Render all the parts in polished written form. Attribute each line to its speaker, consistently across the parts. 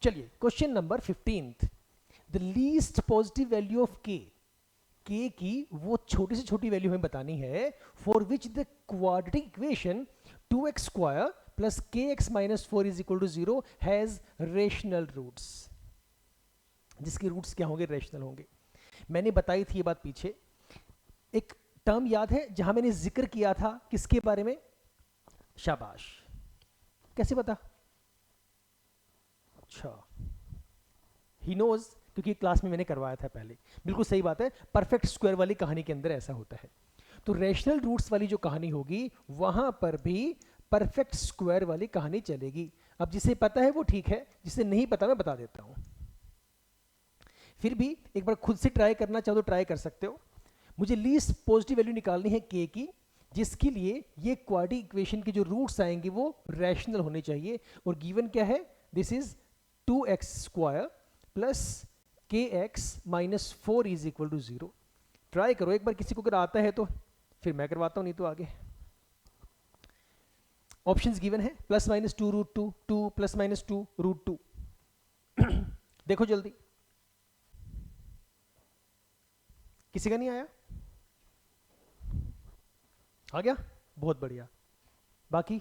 Speaker 1: चलिए question number 15th, the least positive value of के की वो छोटी से छोटी वैल्यू हमें बतानी है for which the quadratic equation 2x square plus k x minus four is equal to zero has rational roots, जिसके रूट्स क्या होंगे, रेशनल होंगे। मैंने बताई थी ये बात पीछे, एक टर्म याद है जहां मैंने जिक्र किया था किसके बारे में, शाबाश, कैसे पता, अच्छा ही नोज, क्योंकि क्लास में मैंने करवाया था पहले। बिल्कुल सही बात है, परफेक्ट स्क्वायर वाली कहानी के अंदर ऐसा होता है। तो रेशनल रूट्स वाली जो कहानी होगी वहां पर भी परफेक्ट स्क्वायर वाली कहानी चलेगी। अब जिसे पता है वो ठीक है, जिसे नहीं पता मैं बता देता हूं। फिर भी एक बार खुद से ट्राई करना चाहो तो ट्राई कर सकते हो। मुझे लीस्ट पॉजिटिव वैल्यू निकालनी है के की, जिसके लिए ये क्वाड्रेटिक इक्वेशन के जो रूट्स आएंगे वो रैशनल होने चाहिए। और गिवन क्या है, this is 2x square plus k x minus four is equal to zero. Try करो एक बार, किसी को अगर आता है तो, फिर मैं करवाता हूं, नहीं तो आगे। ऑप्शंस गिवन है, plus minus two root two, two plus minus two root two. देखो जल्दी, किसी का नहीं आया, आ गया, बहुत बढ़िया। बाकी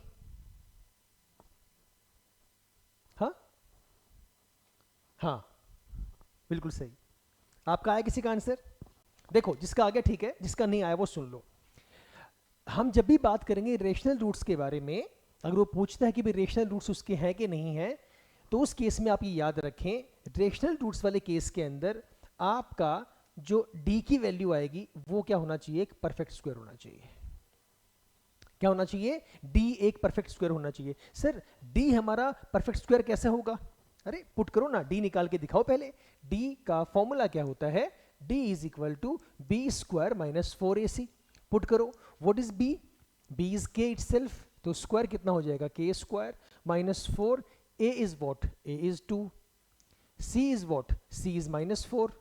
Speaker 1: हाँ हाँ बिल्कुल सही, आपका आया किसी का आंसर। देखो जिसका आ गया ठीक है, जिसका नहीं आया वो सुन लो। हम जब भी बात करेंगे रेशनल रूट्स के बारे में, अगर वो पूछता है कि भाई रेशनल रूट्स उसके हैं कि नहीं है, तो उस केस में आप ये याद रखें, रेशनल रूट्स वाले केस के अंदर आपका जो d की वैल्यू आएगी वो क्या होना चाहिए, एक परफेक्ट स्क्वायर होना चाहिए। क्या होना चाहिए, d एक परफेक्ट स्क्वायर होना चाहिए। सर d हमारा परफेक्ट स्क्वायर कैसे होगा, अरे पुट करो ना, d निकाल के दिखाओ पहले। d का फॉर्मूला क्या होता है, d is equal to B square minus four a c. Put करो, what is b, b is k itself, तो स्क्वायर कितना हो जाएगा, k square minus four, a is what, a is two, c is what, c is minus four,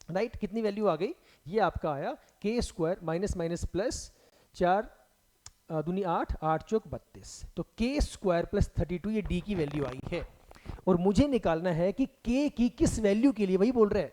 Speaker 1: right. कितनी value आ गई, ये आपका आया k square minus minus plus, चार दूनी आठ, आठ चौक 32, तो k स्क्वायर प्लस 32 ये d की वैल्यू आई है। और मुझे निकालना है कि k की किस वैल्यू के लिए, वही बोल रहे हैं,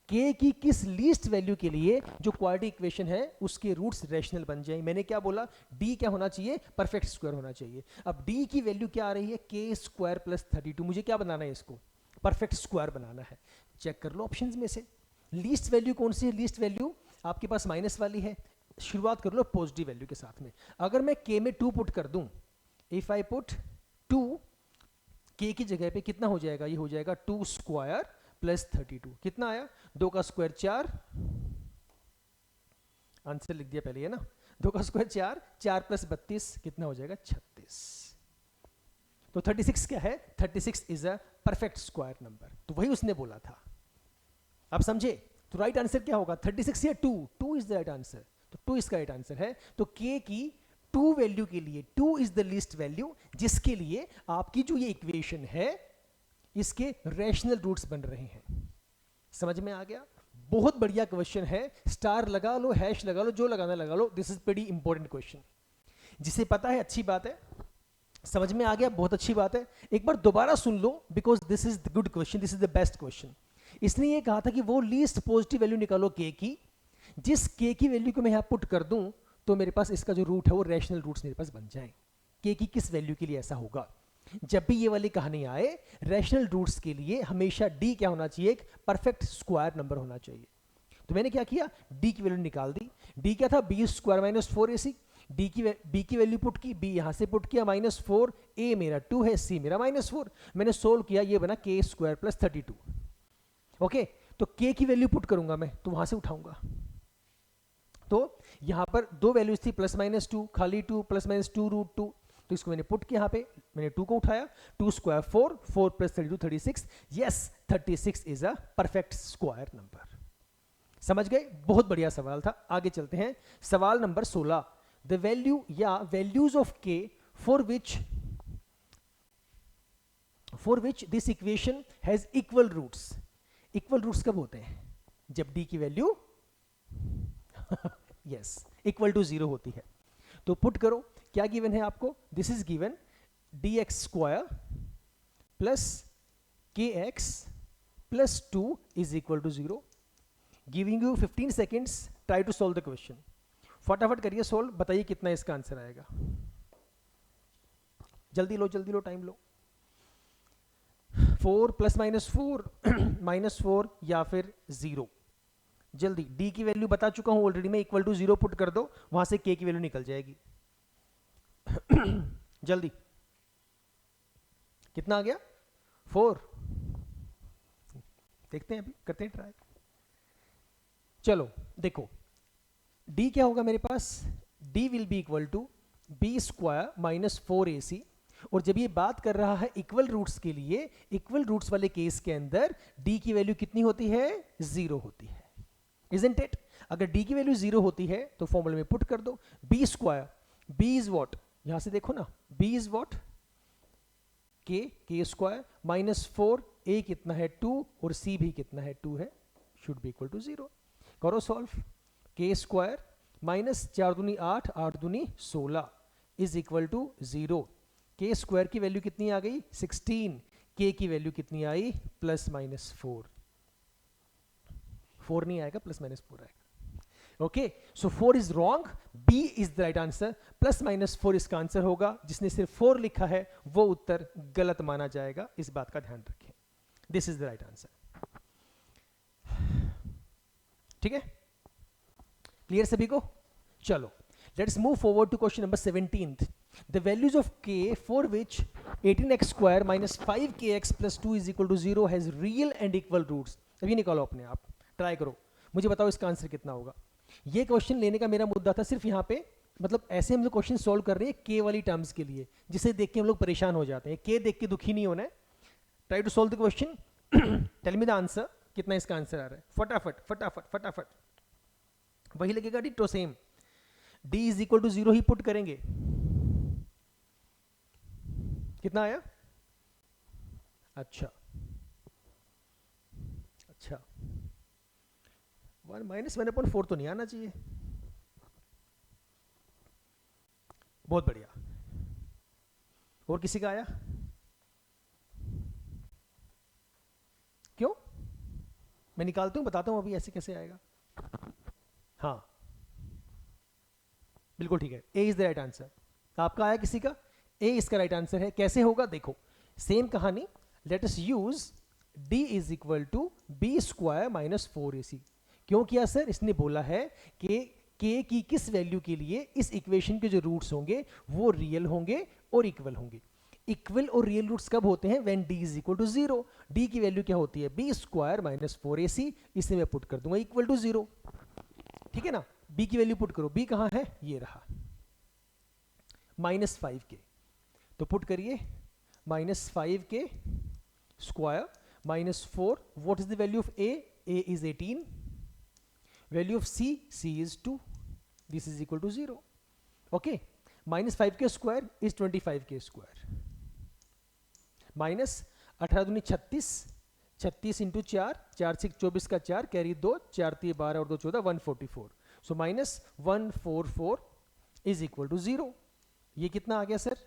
Speaker 1: k की किस लीस्ट वैल्यू के लिए जो क्वाड्रेटिक इक्वेशन है उसके रूट्स रैशनल बन जाए। मैंने क्या बोला, d क्या होना चाहिए, परफेक्ट स्क्वायर होना चाहिए। अब d की वैल्यू क्या आ रही है, k स्क्वायर प्लस 32, मुझे क्या बनाना है, इसको परफेक्ट स्क्वायर बनाना है। चेक कर लो ऑप्शंस में से, लीस्ट वैल्यू कौन सी है, लीस्ट वैल्यू आपके पास माइनस वाली है। शुरुआत कर लो पॉजिटिव वैल्यू के साथ में। अगर मैं k में 2 पुट कर दूं, इफ आई पुट 2, k की जगह पे कितना हो जाएगा, ये हो जाएगा 2 स्क्वायर प्लस 32, कितना आया, 2 का स्क्वायर 4, आंसर लिख दिया पहले है ना, 2 का स्क्वायर 4, 4 प्लस 32 कितना हो जाएगा, 36। तो 36 क्या है, 36 is a perfect square number, तो वही उसने बोला था। आप समझे, तो राइट आंसर क्या होगा, 36 या 2, 2 इज द राइट आंसर, तो 2 इसका राइट आंसर है। तो k की 2 वैल्यू के लिए 2 इज द लीस्ट वैल्यू, जिसके लिए आपकी जो ये इक्वेशन है इसके रैशनल रूट्स बन रहे हैं। समझ में आ गया, बहुत बढ़िया क्वेश्चन है, स्टार लगा लो, हैश लगा लो, जो लगाना लगा लो, this is very important question. जिसे पता है अच्छी बात है, समझ में आ गया बहुत अच्छी बात है। एक बार दोबारा सुन लो, because this is the good question, this is the best question. इसने ये कहा था कि वो लीस्ट पॉजिटिव वैल्यू निकालो k की, जिस k की वैल्यू को मैं यहां पुट कर दूं तो मेरे पास इसका जो रूट है वो रैशनल रूट्स मेरे पास बन जाए। k की किस वैल्यू के लिए ऐसा होगा, जब भी ये वाली कहानी आए, रैशनल रूट्स के लिए हमेशा d क्या होना चाहिए, एक परफेक्ट स्क्वायर नंबर होना चाहिए। तो मैंने क्या किया, d की वैल्यू निकाल दी, d क्या था, B square minus four a C, b की वैल्यू पुट की, b यहां से पुट किया माइनस फोर, a मेरा 2 है, c मेरा माइनस फोर, मैंने सोल्व किया, ये बना k स्क्वायर प्लस 32। ओके, तो k की वैल्यू पुट करूंगा मैं, तो वहां से उठाऊंगा, तो यहां पर दो वैल्यूज थी, प्लस माइनस 2, खाली 2 प्लस माइनस 2 रूट 2, तो इसको मैंने पुट किया, यहां पे मैंने 2 को उठाया, 2 square 4, 4 plus 32 36, yes 36 is a perfect square number. समझ गए, बहुत बढ़िया सवाल था। आगे चलते हैं, सवाल नंबर 16, द वैल्यू या values of k for which this equation has equal roots. Equal roots कब होते हैं, जब d की वैल्यू यस इक्वल टू 0 होती है। तो पुट करो, क्या गिवन है आपको, this is given dx square plus k x plus 2 is equal to 0. Giving you 15 seconds, try to solve the question. फटाफट करिए सोल्व, बताइए कितना इसका आंसर आएगा. जल्दी लो, टाइम लो. 4 प्लस माइनस 4 माइनस 4 या फिर 0. जल्दी, d की वैल्यू बता चुका हूं ऑलरेडी मैं, इक्वल टू 0 पुट कर दो, वहां से k की वैल्यू निकल जाएगी. जल्दी, कितना आ गया? 4. देखते हैं, अभी करते हैं ट्राई. चलो देखो, d क्या होगा मेरे पास? d will be equal to B square minus 4ac. और जब ये बात कर रहा है इक्वल रूट्स के लिए, इक्वल रूट्स वाले केस के अंदर d की वैल्यू कितनी होती है? 0 होती है. Isn't it? अगर d की वैल्यू 0 होती है तो फॉर्मूले में पुट कर दो. b square, b is what? यहां से देखो ना, b is what? k square minus 4, a कितना है? 2, और c भी कितना है? 2 है. Should be equal to 0. करो सॉल्व. k स्क्वायर माइनस 4 दूनी 8, 8 दूनी 16 is equal to 0. k square की वैल्यू कितनी आ गई? 16. k की वैल्यू कितनी आई? Plus minus 4. 4 नहीं आएगा, प्लस माइनस 4 आएगा. Okay, so 4 is wrong, B is the right answer. Plus minus 4 इसका आंसर होगा. जिसने सिर्फ 4 लिखा है वो उत्तर गलत माना जाएगा, इस बात का ध्यान रखें. This is the right answer. ठीक है, क्लियर सभी को? चलो, let's move forward to question number 17. The values of k for which 18x square minus 5kx plus 2 is equal to 0 has real and equal roots. अभी निकालो अपने आप, try करो, मुझे बताओ इसका आंसर कितना होगा. ये क्वेश्चन लेने का मेरा मुद्दा था सिर्फ यहाँ पे, मतलब ऐसे हम लोग क्वेश्चन सॉल्व कर रहे हैं के वाली टर्म्स के लिए, जिसे देख के हम लोग परेशान हो जाते हैं. के देख के दुखी नहीं होना है. Try to solve the question. Tell me the answer. कितना इसका आंसर आ रहा है? फटाफट फटाफट फटाफट. वही लगेगा ditto same. d is equal to 0 ही पुट करेंगे. कितना आया? अच्छा अच्छा, 1 माइनस 1/4 तो नहीं आना चाहिए. बहुत बढ़िया. और किसी का आया? क्यों? मैं निकालता हूं, बताता हूं अभी ऐसे कैसे आएगा. हाँ बिल्कुल ठीक है, ए इज द राइट आंसर. आपका आया किसी का? ए इसका राइट आंसर है. कैसे होगा देखो, सेम कहानी. Let us use d is equal to B square minus 4ac. क्यों किया सर? इसने बोला है कि k की किस वैल्यू के लिए इस इक्वेशन के जो रूट्स होंगे वो रियल होंगे और इक्वल होंगे. इक्वल और रियल रूट्स कब होते हैं? When d is equal to 0. d की वैल्यू क्या होती है? B square minus 4ac. इसे मैं पुट कर दूंगा इक्वल टू 0. ठीक है ना? b की वैल्यू पुट करो. b कहां है? ये रहा, माइनस 5k. तो पुट करिए minus 5k square minus 4. What is the value of a? a is 18. Value of c? c is 2. This is equal to 0. Okay, minus 5k square is 25k square. Minus 18 दूनी 36, 36 into 4, 4 से 24 का 4, carry 2, 4 3 12 और 2 14, 144. So minus 144 is equal to 0. ये कितना आ गया sir?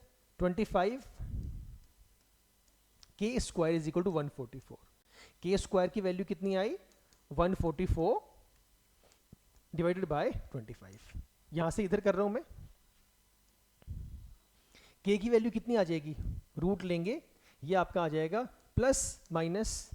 Speaker 1: 25 k square is equal to 144. k square की value कितनी आई? 144 डिवाइडेड बाय 25. यहां से इधर कर रहा हूं मैं. k की वैल्यू कितनी आ जाएगी? रूट लेंगे, ये आपका आ जाएगा plus minus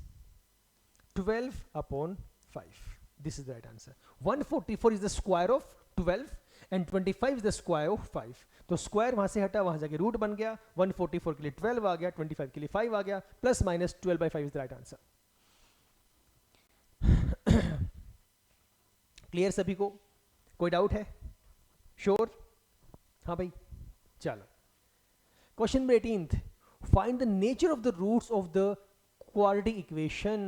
Speaker 1: 12 upon 5. This is the right answer. 144 is the square of 12 and 25 is the square of 5. तो स्क्वायर वहां से हटा, वहां जाके रूट बन गया. 144 के लिए 12 आ गया, 25 के लिए 5 आ गया, plus minus 12/5 is the right answer. Clear सभी को? कोई डाउट है? श्योर? हाँ भाई, चलो. Question number 18. Find the nature of the roots of the quadratic equation.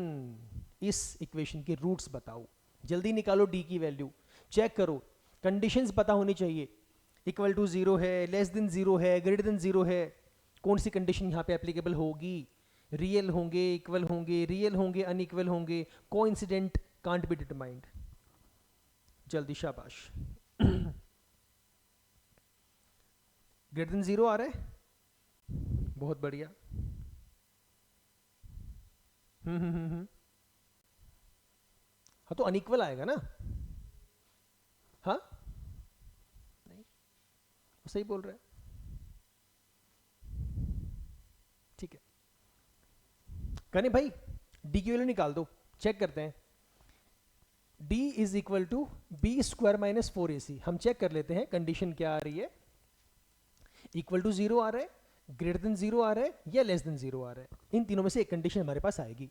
Speaker 1: इस इक्वेशन के रूट्स बताओ. जल्दी निकालो d की वैल्यू. चेक करो, कंडीशंस पता होनी चाहिए. इक्वल टू 0 है, लेस देन 0 है, ग्रेटर देन 0 है. कौन सी कंडीशन यहाँ पे एप्लीकेबल होगी? रियल होंगे, इक्वल होंगे, रियल होंगे, अनइक्वल होंगे, कोइंसिडेंट, कांट बी डिटरमाइंड. जल्दी, शाबाश. ग्रेटर देन 0 आ रहा है, बहुत बढ़िया. हाँ तो अनइक्वल आएगा ना। हाँ नहीं, वो सही बोल रहा है। ठीक है, करें भाई, डी की वैल्यू निकाल दो, चेक करते हैं। d is equal to B square minus 4ac। हम चेक कर लेते हैं कंडीशन क्या आ रही है। इक्वल टू 0 आ रहा है, ग्रेटर देन 0 आ रहा है, या लेस देन 0 आ रहा है। इन तीनों में से एक कंडीशन हमारे पास आएगी।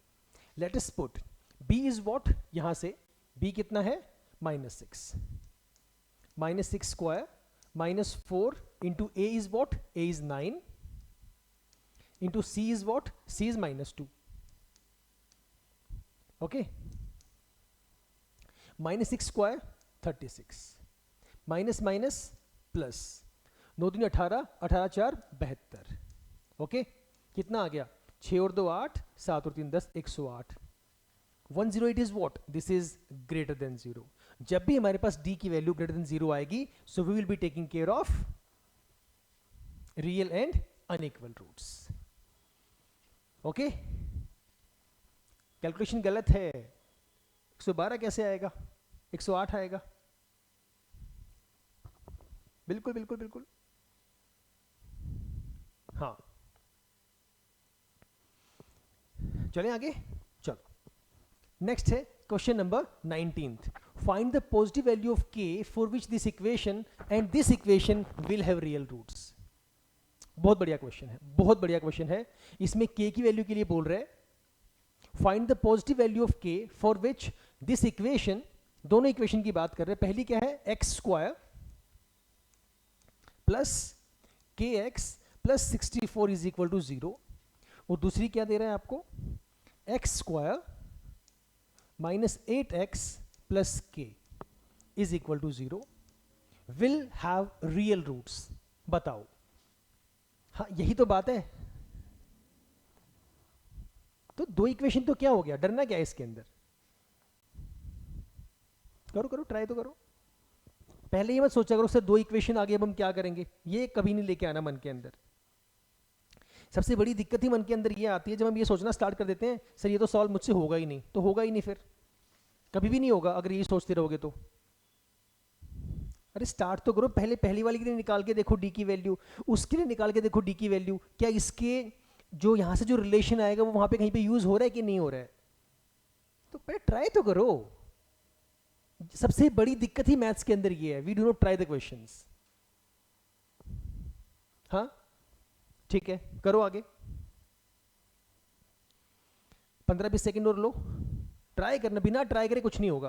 Speaker 1: Let us put b is what, यहां से b कितना है, -6, -6 square minus 4 into a is what, a is 9 into c is what, c is -2। Okay, -6 square 36, minus minus plus, 9 दूनी 18, 18 4 72। ओके, कितना आ गया, 6 और 2 8, 7 और 3 10, 108। 108 is what, this is greater than 0। जब भी हमारे पास d की वैल्यू ग्रेटर देन 0 आएगी, so we will be taking care of real and unequal roots. Okay, calculation गलत है, 112 कैसे आएगा, 108 आएगा। बिल्कुल बिल्कुल बिल्कुल, हाँ चलें आगे, चलो नेक्स्ट है question number 19th। Find the positive value of k for which this equation and this equation will have real roots. बहुत बढ़िया क्वेश्चन है, बहुत बढ़िया क्वेश्चन है। इसमें k की वैल्यू के लिए बोल रहे हैं find the positive value of k for which this equation, दोनों इक्वेशन की बात कर रहे हैं। पहली क्या है, x square plus k x plus 64 is equal to 0, और दूसरी क्या दे रहा है आपको, x square minus 8x plus k is equal to 0 will have real roots. बताओ, हाँ यही तो बात है। तो दो इक्वेशन तो क्या हो गया, डरना क्या है इसके अंदर, करो करो ट्राई तो करो। पहले ये मत सोचा करो सर दो इक्वेशन आगे अब हम क्या करेंगे, ये कभी नहीं लेके आना मन के अंदर। सबसे बड़ी दिक्कत ही मन के अंदर ये आती है जब हम ये सोचना स्टार्ट कर देते हैं सर ये तो सॉल्व मुझसे होगा ही नहीं, तो होगा ही नहीं, फिर कभी भी नहीं होगा अगर ये सोचते रहोगे तो। अरे स्टार्ट तो करो, पहले पहली वाली के लिए निकाल के देखो डी की वैल्यू, उसके लिए निकाल के देखो डी की वैल्यू, क्या इसके जो यहां से जो रिलेशन आएगा वो वहां पे कहीं पे यूज हो रहा है कि नहीं हो रहा है, तो पहले ट्राई तो करो। सबसे बड़ी दिक्कत ही मैथ्स के अंदर ये है, we do not try the questions. हाँ ठीक है, करो आगे, 15-20 सेकंड और लो, ट्राई करना, बिना ट्राई करे कुछ नहीं होगा।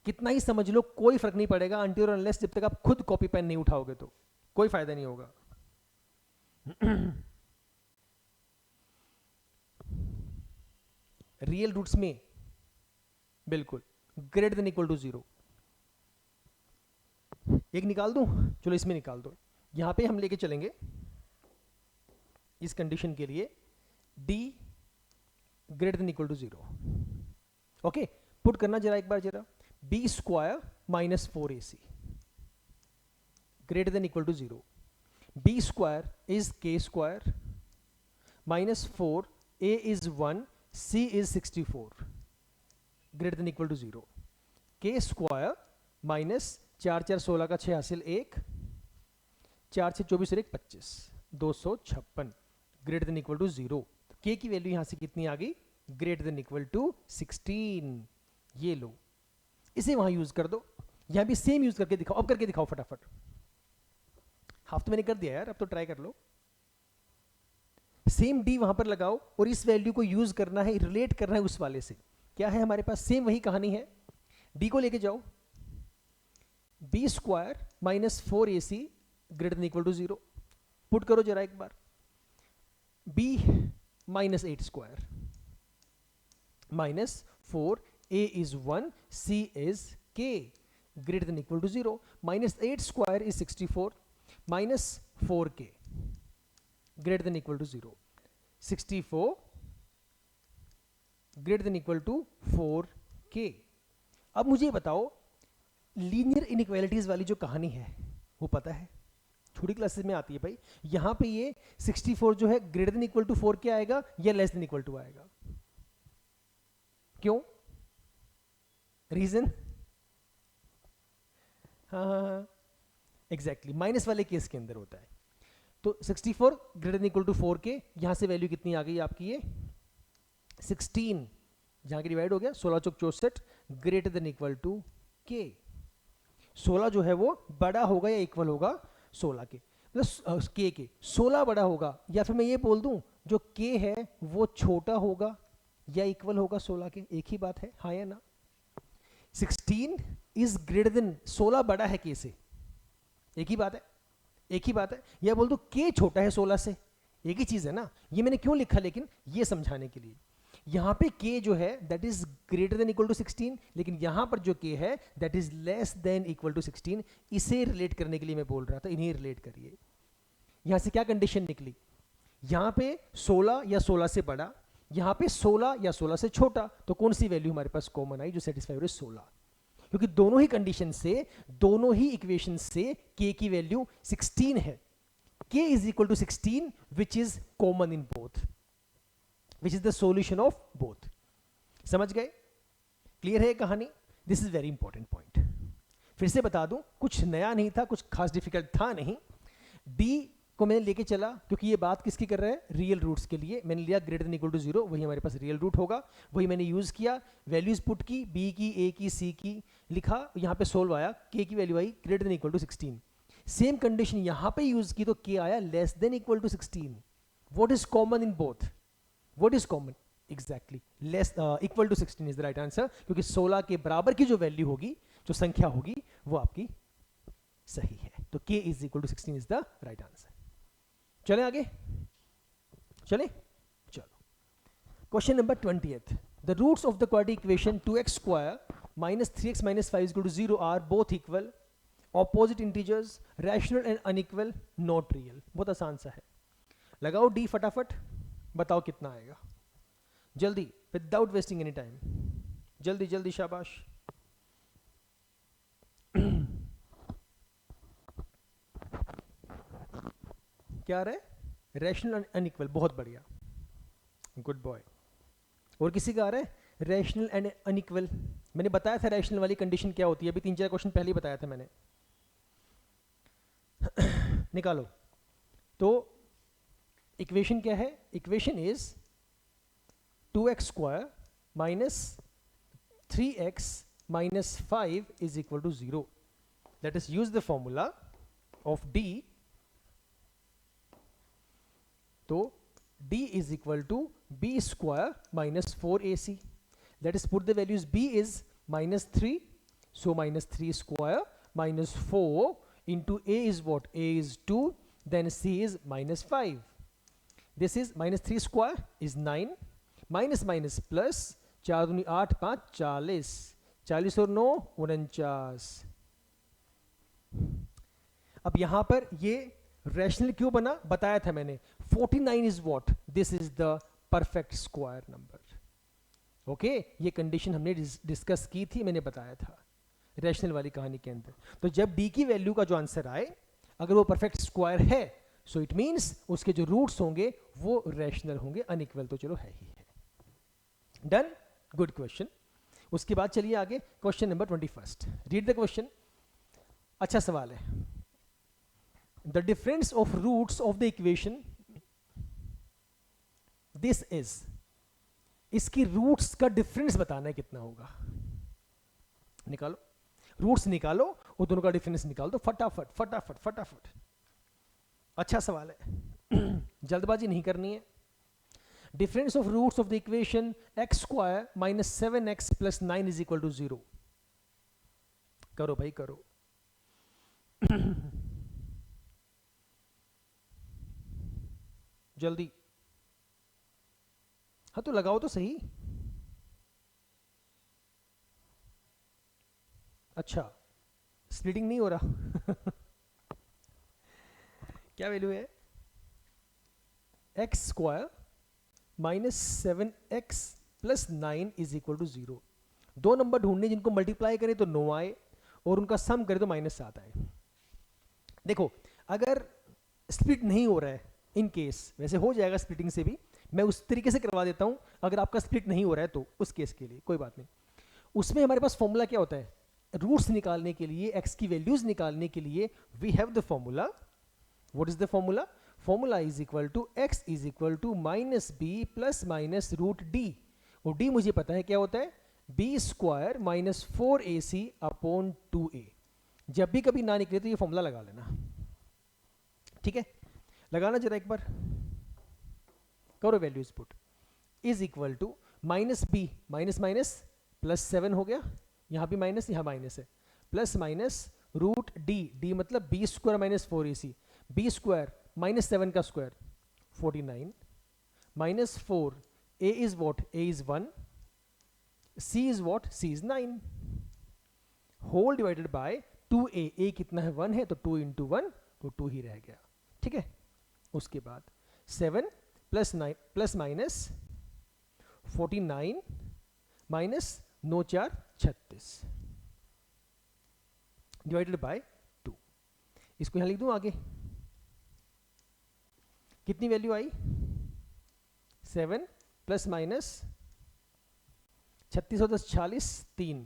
Speaker 1: कितना ही समझ लो कोई फर्क नहीं पड़ेगा अनटिल और अनलेस जब तक आप खुद कॉपी पेन नहीं उठाओगे तो कोई फायदा नहीं होगा। रियल रूट्स में बिल्कुल ग्रेटर देन इक्वल टू 0, एक निकाल दूं, चलो इसमें निकाल दो। यहां पे हम लेके चलेंगे इस कंडीशन के लिए d greater than equal to 0। Okay, put करना जरा एक बार जरा, b square minus 4ac greater than equal to 0, b square is k square minus 4, a is 1, c is 64 greater than equal to 0, k square minus 4 4 16 का 6 हासिल 1, 4 6 24 और 1 25, 256 greater than equal to 0। k की value यहां से कितनी आ गई, greater than equal to 16। ये लो, इसे वहां यूज कर दो, यहां भी सेम यूज करके दिखाओ। अब करके दिखाओ फटाफट, हाफ तो मैंने कर दिया यार, अब तो ट्राई कर लो। सेम d वहां पर लगाओ और इस वैल्यू को यूज करना है, रिलेट करना है उस वाले से। क्या है हमारे पास, सेम वही कहानी है, d को लेके जाओ, b square minus 4ac greater than equal to 0, put करो जरा एक बार, b minus 8 square minus 4, a is 1, c is k greater than equal to 0, minus 8 square is 64 minus 4k greater than equal to 0, 64 greater than equal to 4k। अब मुझे बताओ linear inequalities वाली जो कहानी है वो पता है, छोटी क्लासेस में आती है भाई। यहां पे ये 64 जो है ग्रेटर देन इक्वल टू 4 क्या आएगा या लेस देन इक्वल टू आएगा, क्यों? रीजन? हाँ हाँ हाँ, एग्जैक्टली माइनस वाले केस के अंदर होता है। तो 64 greater than equal to 4k, यहां से वैल्यू कितनी आ गई आपकी ये 16, जहां की डिवाइड हो गया 16 चौक 64 greater than equal to k। 16 जो है वो बड़ा होगा या इक्वल होगा 16 के, मतलब k के 16 बड़ा होगा, या फिर मैं ये बोल दूं जो k है वो छोटा होगा या इक्वल होगा 16 के, एक ही बात है, हाँ या ना? 16 इज ग्रेटर देन, 16 बड़ा है k से, एक ही बात है, एक ही बात है। या बोल दो k छोटा है 16 से, एक ही चीज है ना। ये मैंने क्यों लिखा, लेकिन ये समझाने के लिए, यहां पे k जो है that is greater than equal to 16, लेकिन यहां पर जो k है that is less than equal to 16, इसे रिलेट करने के लिए मैं बोल रहा था, इन्हें रिलेट करिए। यहां से क्या कंडीशन निकली, यहां पे 16 या 16 से बड़ा, यहां पे 16 या 16 से छोटा, तो कौन सी वैल्यू हमारे पास कॉमन आई जो सेटिस्फाई हो रही है 16, क्योंकि दोनों ही कंडीशन से, दोनों ही इक्वेशन से k की वैल्यू 16 है। k is equal to 16 which is common in both, which is the solution of both. समझ गए? क्लियर है कहानी? This is very important point. फिर से बता दूं, कुछ नया नहीं था, कुछ खास डिफिकल्ट था नहीं। d को मैंने लेके चला, क्योंकि ये बात किसकी कर रहा है, रियल रूट्स के लिए। मैंने लिया ग्रेटर देन इक्वल टू 0, वही हमारे पास रियल रूट होगा, वही मैंने यूज किया, वैल्यूज पुट की, b की, a की, c की, लिखा, यहाँ पे सोल्व आया, k की वैल्यू आई greater than equal to 16। Same condition यहाँ पे यूज की तो k आया less than equal to 16। What is common in both? What is common? Exactly less equal to 16 is the right answer, क्योंकि 16 के बराबर की जो वैल्यू होगी, जो संख्या होगी, वो आपकी सही है। तो k is equal to 16 is the right answer. चलें आगे, चलें, चलो। Question number 20th, the roots of the quadratic equation 2x square minus 3x minus 5 is equal to 0 are both equal, opposite integers, rational and unequal, not real। बहुत आसान सा है, लगाओ d फटाफट, बताओ कितना आएगा, जल्दी, विदाउट वेस्टिंग एनी टाइम, जल्दी जल्दी, शाबाश। क्या आ रहा है? रैशनल अनइक्वल, बहुत बढ़िया, गुड बॉय। और किसी का आ रहा है रैशनल एंड अनइक्वल? मैंने बताया था रैशनल वाली कंडीशन क्या होती है, अभी 3-4 क्वेश्चन पहले ही बताया था मैंने। निकालो। तो इक्वेशन क्या है? Equation is 2x square minus 3x minus 5 is equal to 0। Let us use the formula of d। तो d is equal to b square minus 4ac. Let us put the values. b is minus 3, so minus 3 square minus 4 into a is what? a is 2, then c is minus 5. This is minus 3 square is 9, minus minus plus, 4 दूनी 8, 5 40, 40 और 9 49। अब यहां पर ये rational क्यों बना, बताया था मैंने। 49 is what? This is the perfect square number. Okay, ये कंडीशन हमने डिस्कस की थी, मैंने बताया था रैशनल वाली कहानी के अंदर। तो जब d की वैल्यू का जो आंसर आए, अगर वो परफेक्ट स्क्वायर है, सो इट मींस उसके जो रूट्स होंगे वो रैशनल होंगे, अनइक्वल तो चलो है ही है। Done, good question. उसके बाद चलिए आगे, question number 21। Read the question. अच्छा सवाल है। The difference of roots of the equation, this is, इसकी रूट्स का डिफरेंस बताना है कितना होगा। निकालो, रूट्स निकालो और दोनों का डिफरेंस निकाल दो फटाफट फटाफट फटाफट। अच्छा सवाल है, जल्दबाजी नहीं करनी है। Difference of roots of the equation x square minus 7x plus 9 is equal to 0। करो भाई करो। जल्दी, हाँ तो लगाओ तो सही। अच्छा, स्प्लिटिंग नहीं हो रहा। क्या वैल्यू है? X square minus 7x plus 9 is equal to 0। दो नंबर ढूंढने जिनको मल्टीप्लाई करें तो 9 आए और उनका सम करें तो -7 आए। देखो, अगर स्प्लिट नहीं हो रहा है, इन केस, वैसे हो जाएगा स्प्लिटिंग से भी, मैं उस तरीके से करवा देता हूं, अगर आपका स्प्लिट नहीं हो रहा है तो उस केस के लिए कोई बात नहीं। उसमें हमारे पास फॉर्मूला क्या होता है, रूट्स निकालने के लिए, एक्स की वैल्यूज निकालने के लिए we have the formula. What is the formula? Formula is equal to X is equal to minus B plus minus root D, और डी मुझे पता है क्या होता है, B square minus 4ac upon 2a। जब भी कभी ना निकले तो ये फॉर्मूला लगा लेना, ठीक है? लगाना जरा एक बार, करो values put. Is equal to minus B, minus minus plus 7 हो गया, यहां भी माइनस, यहां माइनस है, plus minus root d, d मतलब b square minus 4ac, b square minus 7 का square 49 minus 4, a is what, a is 1, c is what, c is 9, whole divided by 2a, a कितना है 1 है तो 2 into 1 तो 2 ही रह गया, ठीक है? उसके बाद 7 plus 9 plus minus 49 minus 9 4 36 divided by 2, इसको यहां लिख दूं आगे, कितनी वैल्यू आई, 7 प्लस माइनस 36 और 10 40 3,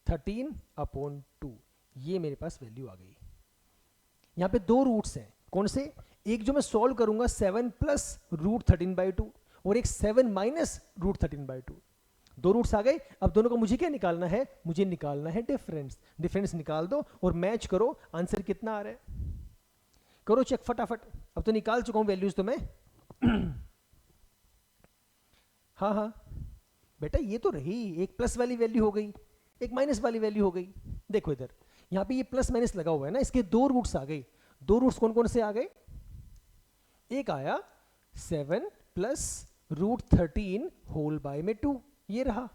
Speaker 1: 13 अपॉन 2, ये मेरे पास वैल्यू आ गई। यहां पे दो रूट्स हैं, कौन से? एक जो मैं सॉल्व करूंगा 7 प्लस रूट 13/2 और एक 7 माइनस रूट 13/2, दो रूट्स आ गए। अब दोनों को मुझे क्या निकालना है, मुझे निकालना है डिफरेंस। डिफरेंस निकाल दो और मैच करो, आंसर कितना आ रहा है, करो चेक फटाफट। अब तो निकाल चुका हूं वैल्यूज तो मैं हाँ हाँ बेटा, ये तो रही, एक प्लस वाली वैल्यू हो गई, एक माइनस वाली वैल्यू हो गई। देखो इधर, यहां पे ये प्लस माइनस लगा हुआ है ना, इसके दो रूट्स आ गए। दो रूट्स कौन कौन से आ गए? एक आया 7 प्लस रूट 13 होल बाय में 2, ये रहा,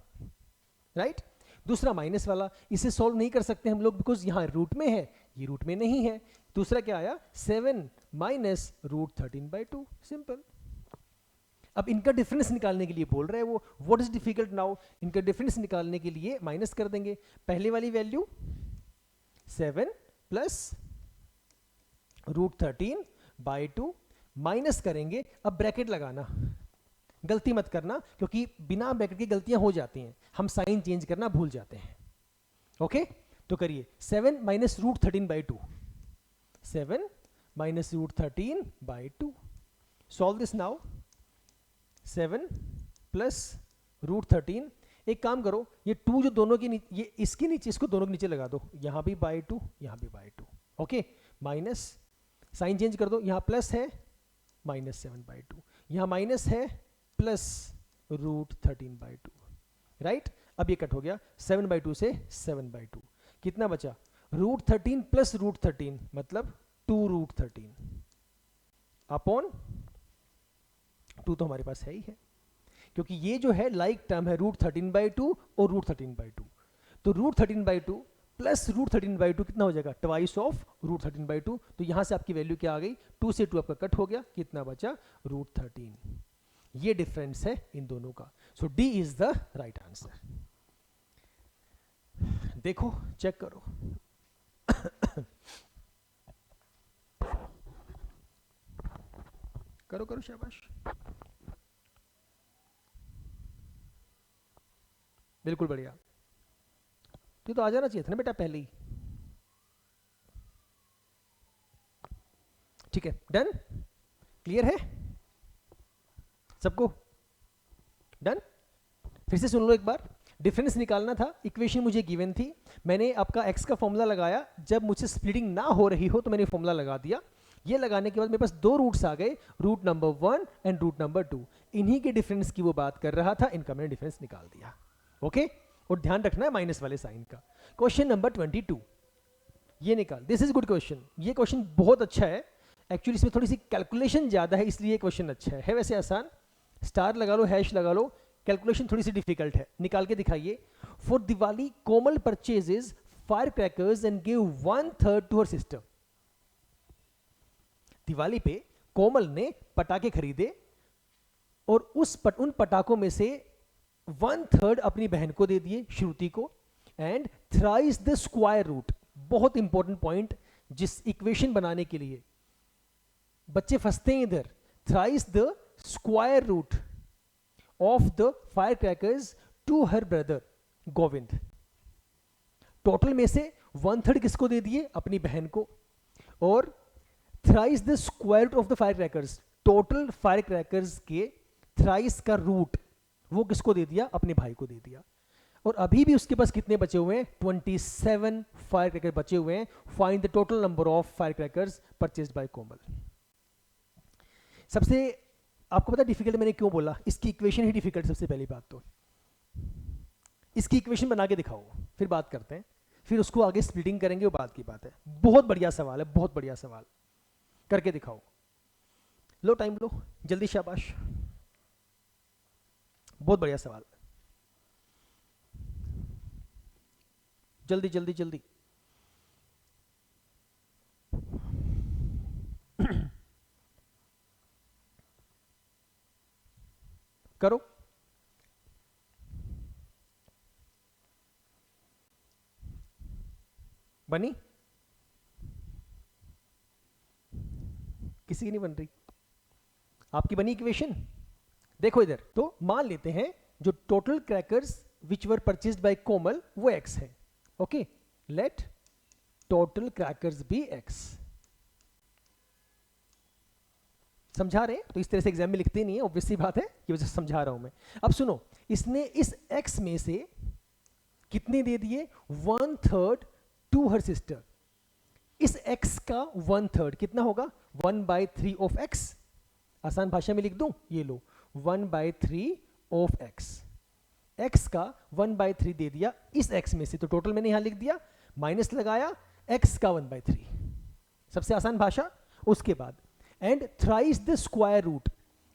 Speaker 1: राइट? दूसरा माइनस वाला, इसे सॉल्व नहीं कर सकते हम लोग बिकॉज यहां रूट में है, ये रूट में नहीं है। दूसरा क्या आया, 7 माइनस रूट 13/2, सिंपल। अब इनका डिफरेंस निकालने के लिए बोल रहे हैं वो, व्हाट इज डिफिकल्ट नाउ, इनका डिफरेंस निकालने के लिए माइनस कर देंगे। पहले वाली वैल्यू 7 प्लस रूट 13/2 माइनस करेंगे। अब ब्रैकेट लगाना, गलती मत करना क्योंकि बिना ब्रैकेट की गलतियां हो जाती हैं, हम साइन चेंज करना भूल जाते हैं। ओके तो करिए, 7 minus root 13/2, 7 minus root 13/2, solve this now. 7 plus root 13, एक काम करो, ये 2 जो दोनों के नीचे, ये इसके नीचे, इसको दोनों के नीचे लगा दो, यहां भी बाय 2 यहां भी by 2, okay. Minus, sign change कर दो, यहां प्लस है माइनस 7/2, यहां माइनस है प्लस रूट 13/2, राइट? अब ये कट हो गया, 7/2 से 7/2, कितना बचा, रूट 13 प्लस रूट 13 मतलब 2 रूट 13 अपॉन 2 तो हमारे पास है ही है, क्योंकि ये जो है लाइक टर्म है रूट 13/2 और रूट 13/2, तो रूट 13/2 प्लस रूट 13/2 कितना हो जाएगा, ट्वाइस ऑफ रूट 13/2। तो यहां से आपकी वैल्यू क्या आ गई, 2 से 2 आपका कट हो गया, कितना बचा, रूट 13। ये डिफरेंस है इन दोनों का, so d is the right answer. देखो चेक करो करो करो, शाबाश, बिल्कुल बढ़िया। तो आ जाना चाहिए था ना बेटा पहले ही। ठीक है, डन, क्लियर है सबको, डन? फिर से सुन लो एक बार, डिफरेंस निकालना था, इक्वेशन मुझे गिवन थी, मैंने आपका एक्स का फॉर्मूला लगाया, जब मुझसे स्प्लिटिंग ना हो रही हो तो मैंने फॉर्मूला लगा दिया। ये लगाने के बाद मेरे पास दो रूट्स आ गए, root number 1 and root number 2, इन्हीं के डिफरेंस की वो बात कर रहा था, इनका मैंने डिफरेंस निकाल दिया। ओके, और ध्यान रखना है माइनस वाले साइन का। क्वेश्चन नंबर 22 ये निकाल, दिस इज गुड क्वेश्चन, ये क्वेश्चन बहुत अच्छा है, एक्चुअली इसमें थोड़ी सी कैलकुलेशन ज्यादा है इसलिए क्वेश्चन अच्छा है वैसे आसान, स्टार लगा लो, हैश लगा लो, कैलकुलेशन थोड़ी सी डिफिकल्ट है। निकाल के दिखाइए, for Diwali Komal purchases fire crackers and give 1/3 to her sister. Diwali पे कोमल ने पटाखे खरीदे और उन पटाखों में से 1/3 अपनी बहन को दे दिए, श्रुति को, and thrice the square root. बहुत इंपॉर्टेंट पॉइंट, जिस इक्वेशन बनाने के लिए बच्चे फंसते हैं इधर, thrice the square root of the fire crackers to her brother Govind. Total में से 1/3 किसको दे दिए? अपनी बहन को। और thrice the square root of the fire crackers, total fire crackers के थ्राइस का रूट वो किसको दे दिया? अपने भाई को दे दिया। और अभी भी उसके पास कितने बचे हुए हैं? 27 फायर क्रैकर बचे हुए हैं। Find the total number of fire crackers purchased by Komal. सबसे आपको पता डिफिकल्ट मैंने क्यों बोला? इसकी इक्वेशन ही डिफिकल्ट। सबसे पहली बात तो इसकी इक्वेशन बना के दिखाओ, फिर बात करते हैं, फिर उसको आगे स्प्लिटिंग करेंगे, वो बात की बात है। बहुत बढ़िया सवाल है, बहुत बढ़िया सवाल, करके दिखाओ। लो टाइम लो, जल्दी, शाबाश, बहुत बढ़िया सवाल, जल्दी जल्दी जल्दी। करो। बनी? किसी की नहीं बन रही? आपकी बनी इक्वेशन? देखो इधर, तो मान लेते हैं जो total crackers which were purchased by Komal वो x है। Okay, let total crackers be x। समझा रहे हैं? तो इस तरह से एग्जाम में लिखते नहीं है, ऑब्वियस सी बात है, ये वजह से समझा रहा हूं मैं। अब सुनो, इसने इस x में से कितने दे दिए? 1/3 टू हर सिस्टर। इस x का 1/3 कितना होगा? 1/3 ऑफ x। आसान भाषा में लिख दूं, ये लो 1/3 ऑफ x। x का 1/3 दे दिया इस x में से, तो टोटल मैंने यहां लिख दिया, माइनस लगाया x का 1/3। सबसे आसान भाषा। उसके बाद and thrice the square root.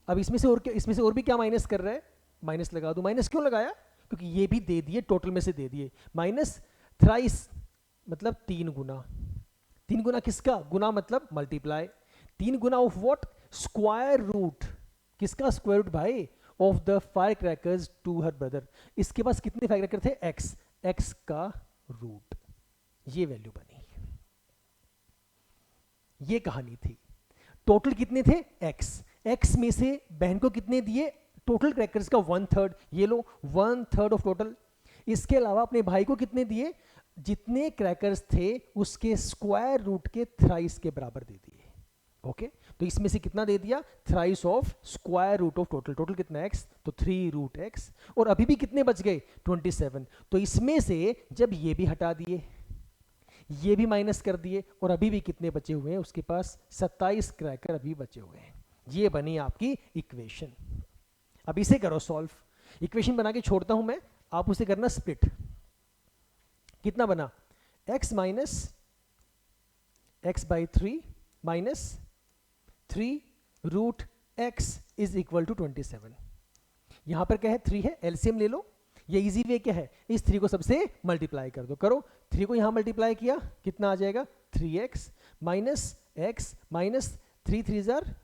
Speaker 1: अब इसमें से और भी क्या माइनस कर रहा है? माइनस लगा दूं। माइनस क्यों लगाया? क्योंकि ये भी दे दिए, टोटल में से दे दिए। माइनस थ्राइस मतलब 3 गुना। 3 गुना किसका? गुना मतलब मल्टीप्लाई। 3 गुना ऑफ व्हाट? Square root. किसका स्क्वायर रूट भाई? Of the fire crackers to her brother. इसके पास कितने फायर क्रैकर थे? x का रूट। ये वैल्यू बनी, ये कहानी थी। टोटल कितने थे? x में से बहन को कितने दिए? टोटल क्रैकर्स का 1/3, ये लो 1/3 ऑफ टोटल। इसके अलावा अपने भाई को कितने दिए? जितने क्रैकर्स थे उसके स्क्वायर रूट के थ्राइस के बराबर दे दिए। ओके, तो इसमें से कितना दे दिया? Thrice of square root of total. Total कितना x? तो 3 रूट x। और अभी भी कितने बच गए? 27। तो इसमें से जब ये भी हटा दिए, ये भी माइनस कर दिए, और अभी भी कितने बचे हुए हैं? उसके पास 27 क्रैकर अभी बचे हुए हैं। ये बनी आपकी इक्वेशन। अब इसे करो सॉल्व। इक्वेशन बना के छोड़ता हूं मैं, आप उसे करना स्प्लिट। कितना बना? x minus x/3 minus 3 root x is equal to 27। यहां पर क्या है? 3 है, एलसीएम ले लो। ये इजी वे क्या है? इस 3 को सबसे मल्टीप्लाई कर दो। करो, 3 को यहां मल्टीप्लाई किया, कितना आ जाएगा? 3x minus x minus 3 3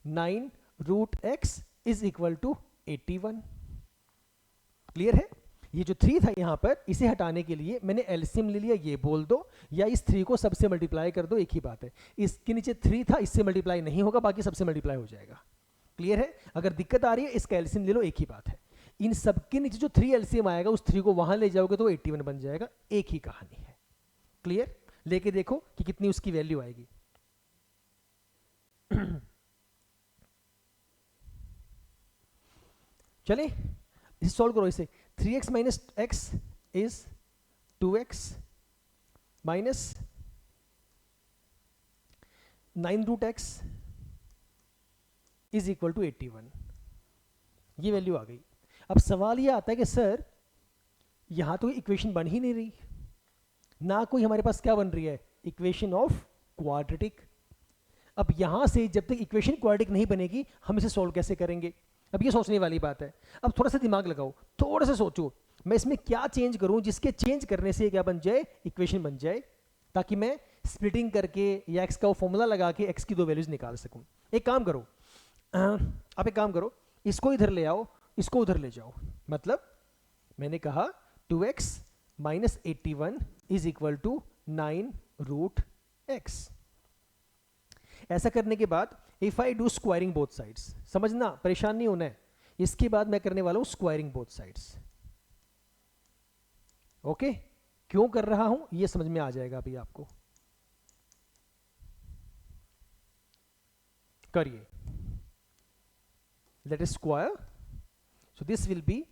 Speaker 1: 9 root x is equal to 81। Clear है? ये जो 3 था यहां पर, इसे हटाने के लिए मैंने एलसीएम ले लिया, ये बोल दो, या इस 3 को सबसे मल्टीप्लाई कर दो, एक ही बात है। इसके नीचे 3 था, इससे मल्टीप्लाई नहीं होगा, बाकी सबसे मल्टीप्लाई हो जाएगा। क्लियर है? अगर दिक्कत आ रही है, इसका एलसीएम ले लो, एक ही बात है। इन सबके नीचे जो 3 एलसीएम आएगा, उस 3 को वहां ले जाओगे तो 81 बन जाएगा। एक ही कहानी है। क्लियर? लेके देखो कि कितनी उसकी वैल्यू आएगी। चले इसे सॉल्व करो। इसे 3x minus x is 2x minus 9 root x is equal to 81। ये वैल्यू आ गई। अब सवाल ये आता है कि सर यहां तो इक्वेशन बन ही नहीं रही, ना कोई हमारे पास क्या बन रही है? Equation of quadratic. अब यहां से जब तक इक्वेशन क्वाड्रेटिक नहीं बनेगी, हम इसे सॉल्व कैसे करेंगे? अब ये सोचने वाली बात है। अब थोड़ा सा दिमाग लगाओ, थोड़ा सा सोचो, मैं इसमें क्या चेंज करूं जिसके चेंज करने से क्या बन जाए? इक्वेशन बन जाए, ताकि मैं स्प्लिटिंग करके या x का फॉर्मूला लगा के x की 2 वैल्यूज निकाल सकूं। एक काम करो, आप एक काम करो, इसको इधर ले आओ, इसको उधर ले जाओ। मतलब मैंने कहा 2x minus 81 is equal to 9 root x। ऐसा करने के बाद if I do squaring both sides, समझना, परेशान नहीं होना है, इसके बाद मैं करने वाला हूं स्क्वायरिंग बोथ साइड्स। ओके, क्यों कर रहा हूं ये समझ में आ जाएगा अभी आपको। करिए, let is square, so this will be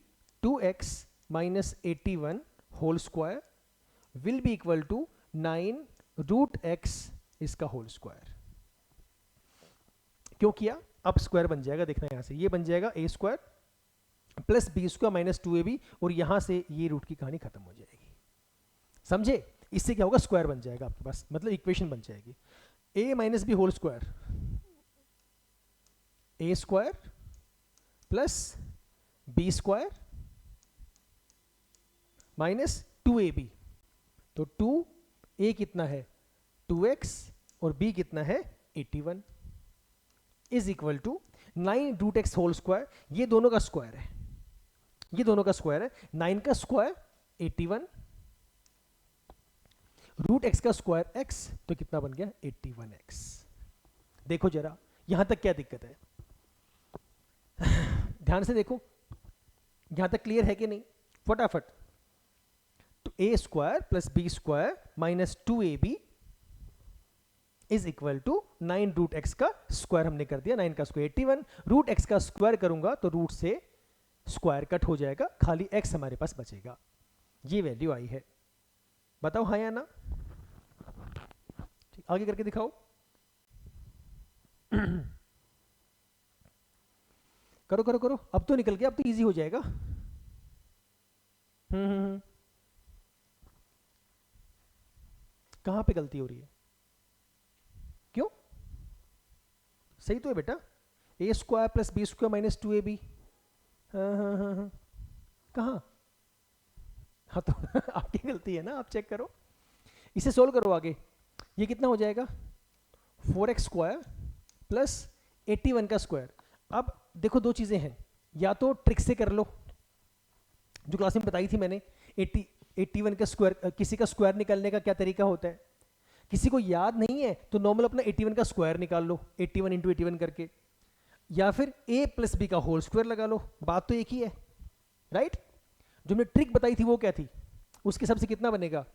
Speaker 1: 2x minus 81 whole square will be equal to 9 root x इसका होल स्क्वायर। क्यों किया, अब स्क्वायर बन जाएगा, देखना यहां से, ये बन जाएगा a square plus B square minus 2ab, और यहां से ये रूट की कहानी खत्म हो जाएगी, समझे। इससे क्या होगा, स्क्वायर बन जाएगा आपके पास, मतलब इक्वेशन बन जाएगी, a minus B whole square, a square plus B square minus 2ab, तो 2a कितना है 2x और b कितना है 81 is equal to 9 root X whole square, ये दोनों का स्क्वायर है, ये दोनों का स्क्वायर है, 9 का स्क्वायर 81 रूट एक्स का स्क्वायर x, तो कितना बन गया 81x। देखो जरा यहां तक क्या दिक्कत है, ध्यान से देखो, यहां तक क्लियर है कि नहीं, फटाफट। तो a square plus B square minus 2ab is equal to 9 root X का स्क्वायर हमने कर दिया, 9 का स्क्वायर 81, रूट एक्स का स्क्वायर करूंगा तो रूट से स्क्वायर कट हो जाएगा, खाली x हमारे पास बचेगा, ये वैल्यू आई है, बताओ हाँ या ना। आगे करके दिखाओ। करो करो करो, अब तो निकल गया, अब तो इजी हो जाएगा। कहां पे गलती हो रही है, क्यों, सही तो है बेटा, a square plus B square minus 2ab, हाँ, कहां, हाँ तो आपकी गलती है ना, आप चेक करो, इसे सोल्व करो आगे, ये कितना हो जाएगा 4x स्क्वायर प्लस 81 का स्क्वायर। अब देखो दो चीजें हैं, या तो ट्रिक से कर लो जो क्लास में बताई थी मैंने, 81 का स्क्वायर, किसी का स्क्वायर निकालने का क्या तरीका होता है, किसी को याद नहीं है तो नॉर्मल अपना 81 का स्क्वायर निकाल लो, 81 इंटू 81 करके, या फिर a प्लस बी का होल स्क्वायर लगा लो, बात तो एक ही है, राइट। जो हमने ट्रिक बताई थी वो क्या थी, उसके हिसाब से कितना बनेगा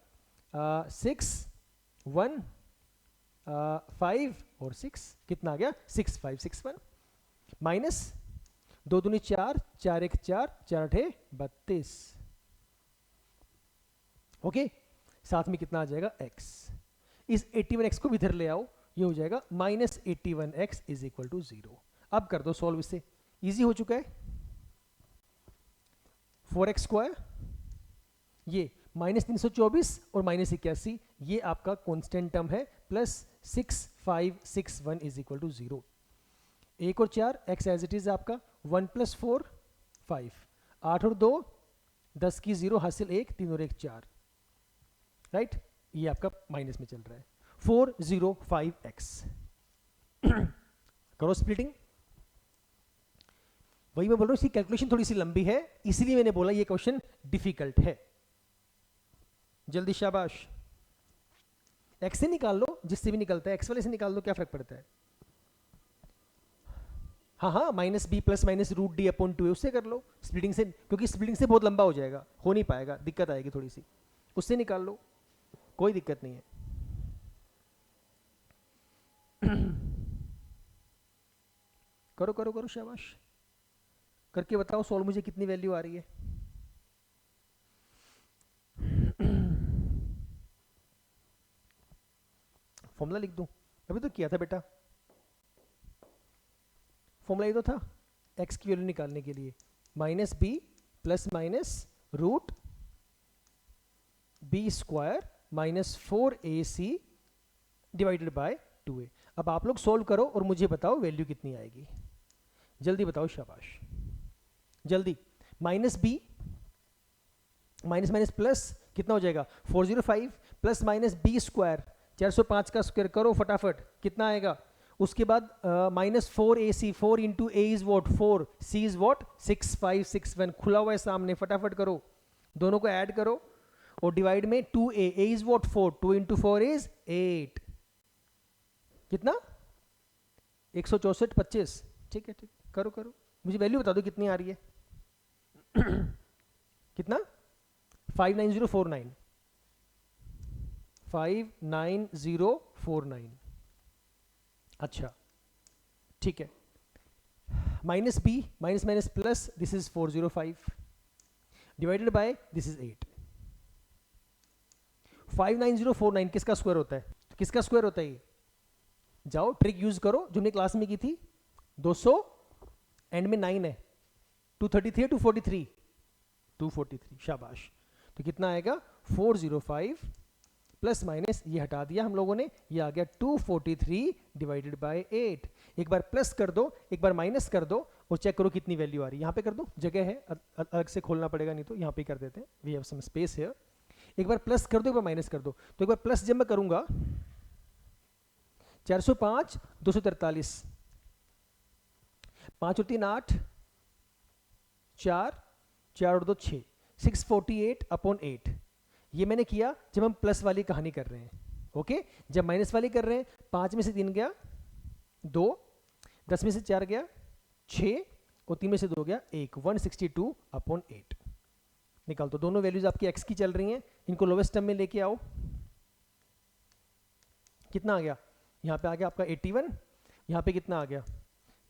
Speaker 1: 6 1 5 और 6, कितना आ गया 6 5 6 1 माइनस 2 दूनी 4 4 1 4 4 8 32, ओके, साथ में कितना आ जाएगा x, इस 81x को भी इधर ले आओ, ये हो जाएगा minus 81x is equal to 0। अब कर दो सॉल्व, इससे इजी हो चुका है, 4x स्क्वायर, ये माइनस 324 और माइनस 81, ये आपका कांस्टेंट टर्म है, प्लस 6 5 6 1 इज इक्वल टू 0, 1 और 4 x एज इट इज आपका 1 प्लस 4 5, 8 और 2 10 की 0 हासिल 1, 3 और 1 4, राइट, ये आपका माइनस में चल रहा है 405x। करो स्प्लिटिंग, वही मैं बोल रहा हूं, इसकी कैलकुलेशन थोड़ी सी लंबी है, इसलिए मैंने बोला ये क्वेश्चन डिफिकल्ट है, जल्दी शाबाश, x से निकाल लो, जिससे भी निकलता है, x वाले से निकाल लो, क्या फर्क पड़ता है, हाँ हाँ minus B plus minus root D upon 2 उससे कर लो, स्प्लिटिंग से, क्योंकि स्प्लिटिंग से बहुत लंबा हो जाएगा, हो नहीं पाएगा, दिक्कत आएगी थोड़ी सी, उससे निकाल लो, कोई दिक्कत नहीं है। करो करो करो शाबाश, करके बताओ सॉल्व, मुझे कितनी वैल्यू आ रही है। फॉर्मूला लिख दूं, अभी तो किया था बेटा, फॉर्मूला ये तो था x की वैल्यू निकालने के लिए, minus B plus minus root B square minus 4ac divided by 2a। अब आप लोग सोल्व करो और मुझे बताओ वैल्यू कितनी आएगी, जल्दी बताओ शाबाश, जल्दी, minus B minus minus plus कितना हो जाएगा 405 प्लस माइनस बी स्क्वायर 405 का स्क्वायर करो फटाफट, कितना आएगा, उसके बाद minus 4ac, 4 into A is what 4, C is what 6 5 6 1, खुला हुआ है सामने, फटाफट करो, दोनों को ऐड करो और डिवाइड में 2a, a is what 4, 2 into 4 is 8, कितना 164.25, ठीक है, ठीक, करो करो, मुझे वैल्यू बता दो कितनी आ रही है। कितना? 59049, 59049, अच्छा ठीक है। Minus B, minus minus plus, this is 405 divided by this is 8। 59049 किसका स्क्वायर होता है? किसका स्क्वायर होता है ये? जाओ ट्रिक यूज करो जो हमने क्लास में की थी। 200 एंड में 9 है, 233 है, 243, 243, शाबाश। तो कितना आएगा? 405 प्लस माइनस ये हटा दिया हम लोगों ने, ये आ गया 243 डिवाइडेड बाय 8। एक बार प्लस कर दो, एक बार माइनस कर दो और चेक करो कितनी वैल्यू आ रही है। यहाँ पे कर दो, जगह है, अलग से खोलना पड़ेगा नहीं तो यहाँ पे कर देते हैं, we have some space here. एक बार प्लस कर दो, एक बार माइनस कर दो। तो एक बार प्लस जब मैं करूंगा 405, 243, 5 और 3 8, 4, 4 और 2 6, 648 अपॉन 8। ये मैंने किया जब हम प्लस वाली कहानी कर रहे हैं, ओके। जब माइनस वाली कर रहे हैं, 5 में से 3 गया 2, 10 में से 4 गया 6 और 3 में से 2 गया 1, 162 अपॉन 8 निकाल दो। दोनों वैल्यूज आपकी एक्स की चल रही हैं, इनको लोवेस्ट टर्म में लेके आओ। कितना आ गया? यहाँ पे आ गया आपका 81, यहाँ पे कितना आ गया?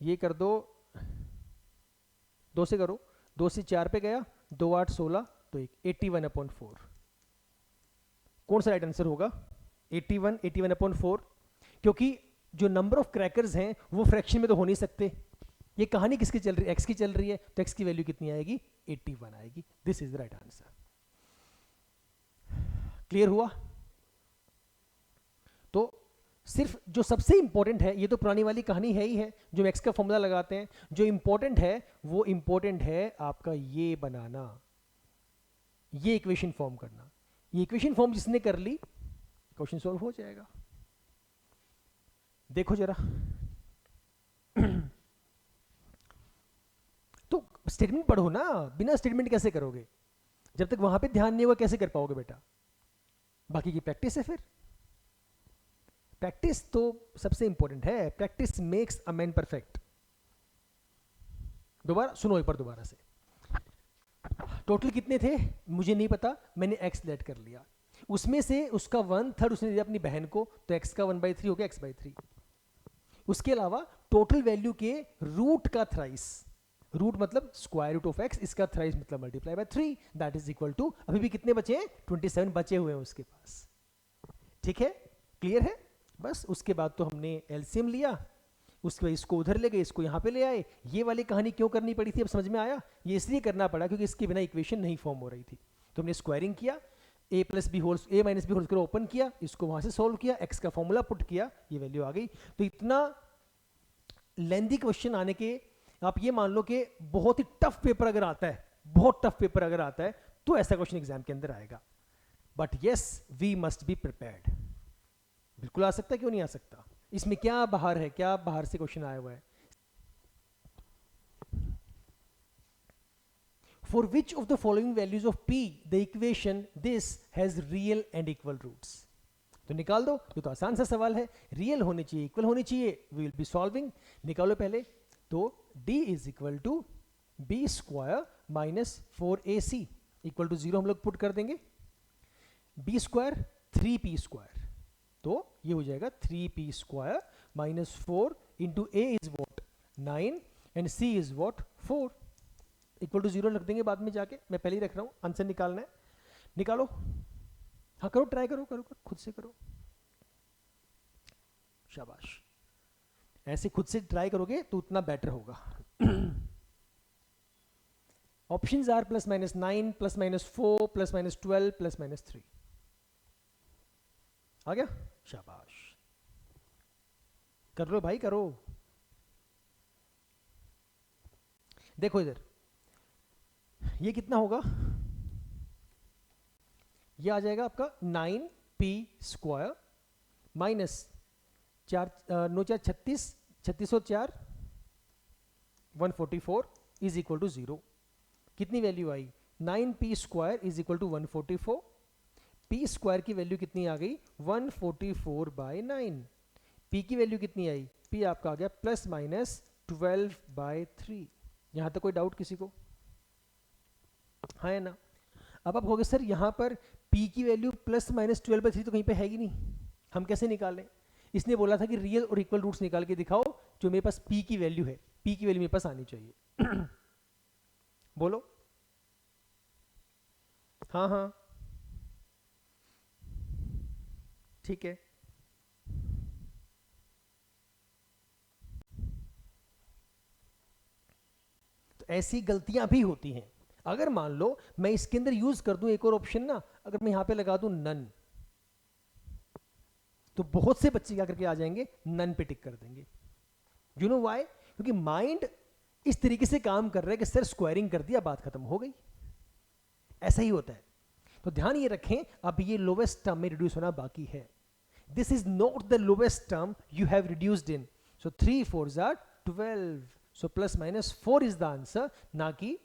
Speaker 1: ये कर दो, 2 से करो, 2 से 4 पे गया, 2 8 16 तो 81 अपॉन 4। कौन सा राइट आंसर होगा? 81, 81 अपॉन 4, क्योंकि जो नंबर ऑफ क्रैकर्स हैं वो फ्रैक्शन में तो हो नहीं सकते। ये कहानी किसकी चल रही है? एक्स की चल रही है, तो एक्स की वैल्यू कितनी आएगी? 81 आएगी। This is the right answer. Clear हुआ? तो सिर्फ जो सबसे इंपॉर्टेंट है, ये तो पुरानी वाली कहानी है ही है, जो एक्स का फॉर्मूला लगाते हैं, जो इंपॉर्टेंट है वो इंपॉर्टेंट है आपका ये बनाना, ये इक्वेशन फॉर्म करना। ये इक्वेशन फॉर्म जिसने कर ली, क्वेश्चन सॉल्व हो जाएगा। देखो जरा तो स्टेटमेंट पढ़ो ना, बिना स्टेटमेंट कैसे करोगे? जब तक वहां पे ध्यान नहीं होगा कैसे कर पाओगे बेटा? बाकी की प्रैक्टिस है। फिर प्रैक्टिस तो सबसे इंपॉर्टेंट है, practice makes a man perfect. दोबारा सुनो एक बार दोबारा से। टोटल कितने थे मुझे नहीं पता, मैंने एक्स लेट कर लिया, उसमें से उसका 1/3 उसने दिया अपनी बहन को, तो एक्स का 1/3 हो गया x/3। उसके अलावा टोटल वैल्यू के रूट का थ्राइस, रूट मतलब स्क्वायर रूट ऑफ एक्स, इसका थ्राइस मतलब multiply by 3, that is equal to, अभी भी कितने बचे हैं? 27 बचे हुए हैं उसके पास। ठीक है, क्लियर है? बस उसके बाद तो हमने एलसीएम लिया, उसके बाद इसको उधर ले गए, इसको यहाँ पे ले आए। ये वाली कहानी क्यों करनी पड़ी थी अब समझ में आया? ये इसलिए करना पड़ा क्योंकि इसके बिना इक्वेशन नहीं फॉर्म हो रही थी। तो हमने स्क्वायरिंग किया, a + b whole a - b whole square open किया, इसको वहां से सोल्व किया, x का फॉर्मूला पुट किया, ये वैल्यू आ गई। तो इतना लेंथी क्वेश्चन आने के, आप ये मान लो कि बहुत ही टफ पेपर अगर आता है, बहुत टफ पेपर अगर आता है, तो ऐसा क्वेश्चन एग्जाम के अंदर आएगा। But yes, we must be prepared. बिल्कुल आ सकता है, क्यों नहीं आ सकता? इसमें क्या बाहर है, क्या बाहर से क्वेश्चन आया हुआ है? For which of the following values of p the equation this has real and equal roots? तो निकाल दो, ये तो आसान सा सवाल है, रियल होनी चाहिए, इक्वल होनी चाहिए, we will be solving। निकालो पहले। तो d is equal to b square minus 4ac equal to 0 हम लोग पुट कर देंगे। b स्क्वायर 3p स्क्वायर, तो ये हो जाएगा 3p square minus 4 into a is what 9 and c is what 4 equal to 0 रख देंगे बाद में जाके, मैं पहले ही रख रहा हूं, आंसर निकालना है। निकालो, हाँ करो, ट्राई करो, करो, करो खुद से करो, शाबाश। ऐसे खुद से ट्राई करोगे तो उतना बेटर होगा। Options are +-9, +-4, +-12, +-3। आ गया? शाबाश, कर लो भाई करो। देखो इधर, ये कितना होगा? ये आ जाएगा आपका 9p स्क्वायर माइनस 9 4 36, 36 और 4 144 इज इक्वल टू 0। कितनी वैल्यू आई? 9p square is equal to 144। p square की वैल्यू कितनी आ गई? 144/9। p की वैल्यू कितनी आई? p आपका आ गया प्लस माइनस 12/3। यहां तक कोई डाउट किसी को? हाँ है ना? अब आप कहोगे सर यहाँ पर p की वैल्यू प्लस माइनस 12/3 तो कहीं पे है ही नहीं, हम कैसे निकालें? इसने बोला था कि रियल और इक्वल रूट्स निकाल के दिखाओ जो मेरे पास p की वैल्यू है, p की वैल्यू मेरे पास आनी चाहिए। बोलो। हाँ हाँ ठीक है। तो ऐसी गलतियां भी होती हैं। अगर मान लो मैं इसके अंदर यूज कर दूं एक और ऑप्शन ना, अगर मैं यहां पे लगा दूं नन, तो बहुत से बच्चे क्या करके आ जाएंगे, नन पे टिक कर देंगे। You know why? क्योंकि माइंड इस तरीके से काम कर रहा है कि सर स्क्वायरिंग कर दिया, बात खत्म हो गई। ऐसा ही होता है। तो ध्यान ये रखें, अब ये लोवेस्ट टर्म में रिड्यूस होना बाकी है। This is not the lowest term you have reduced in. So 3 4s are 12, so plus minus 4 is the answer, ना कि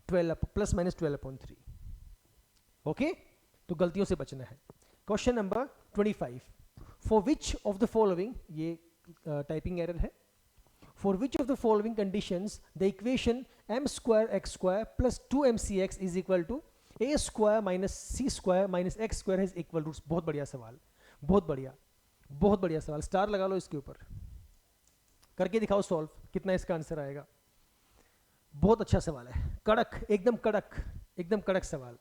Speaker 1: 12 प्लस माइनस 12/3। ओके, तो गलतियों से बचना है। Question number 25, for which of the following, ये टाइपिंग एरर है, for which of the following conditions the equation m² plus 2mcx is equal to a² minus c² minus x² has equal roots। बहुत बढ़िया सवाल, बहुत बढ़िया, बहुत बढ़िया सवाल। स्टार लगा लो इसके ऊपर, करके दिखाओ सॉल्व, कितना इसका आंसर आएगा। बहुत अच्छा सवाल है, कड़क, एकदम कड़क, एकदम कड़क सवाल।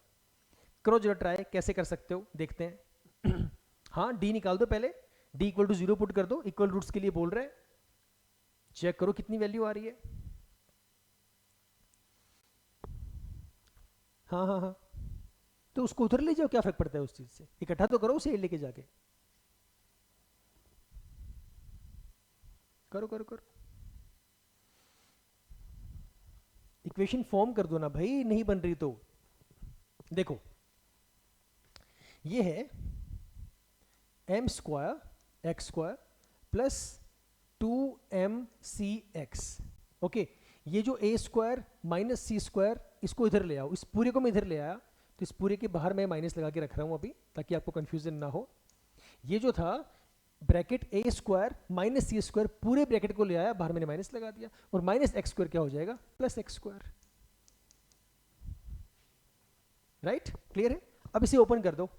Speaker 1: करो जरा ट्राई, कैसे कर सकते हो देखते हैं। हाँ डी निकाल दो पहले, डी इक्वल टू 0 पुट कर दो, इक्वल रूट्स के लिए बोल रहे हैं। चेक करो कितनी वैल्यू आ रही है। हाँ हाँ हाँ, तो उसको उधर ले जाओ, क्या फर्क पड़ता है उस चीज से, इकट्ठा तो करो उसे लेके जाके। करो करो करो, इक्वेशन फॉर्म कर दो ना भाई, नहीं बन रही तो। देखो ये है m² प्लस 2mcx। ओके, ये जो a² माइनस c², इसको इधर ले आओ, इस पूरे को मैं इधर ले आया, तो इस पूरे के बाहर मैं माइनस लगा के रख रहा हूं अभी, ताकि आपको कंफ्यूजन ना हो। ये जो था ब्रैकेट a² माइनस c², पूरे ब्रैकेट को ले आया, बाहर मैंने माइनस लगा दिया, और माइनस x² क्या हो जाएगा, प्लस x²। राइट, क्लियर है? अब इसे ओपन कर दो,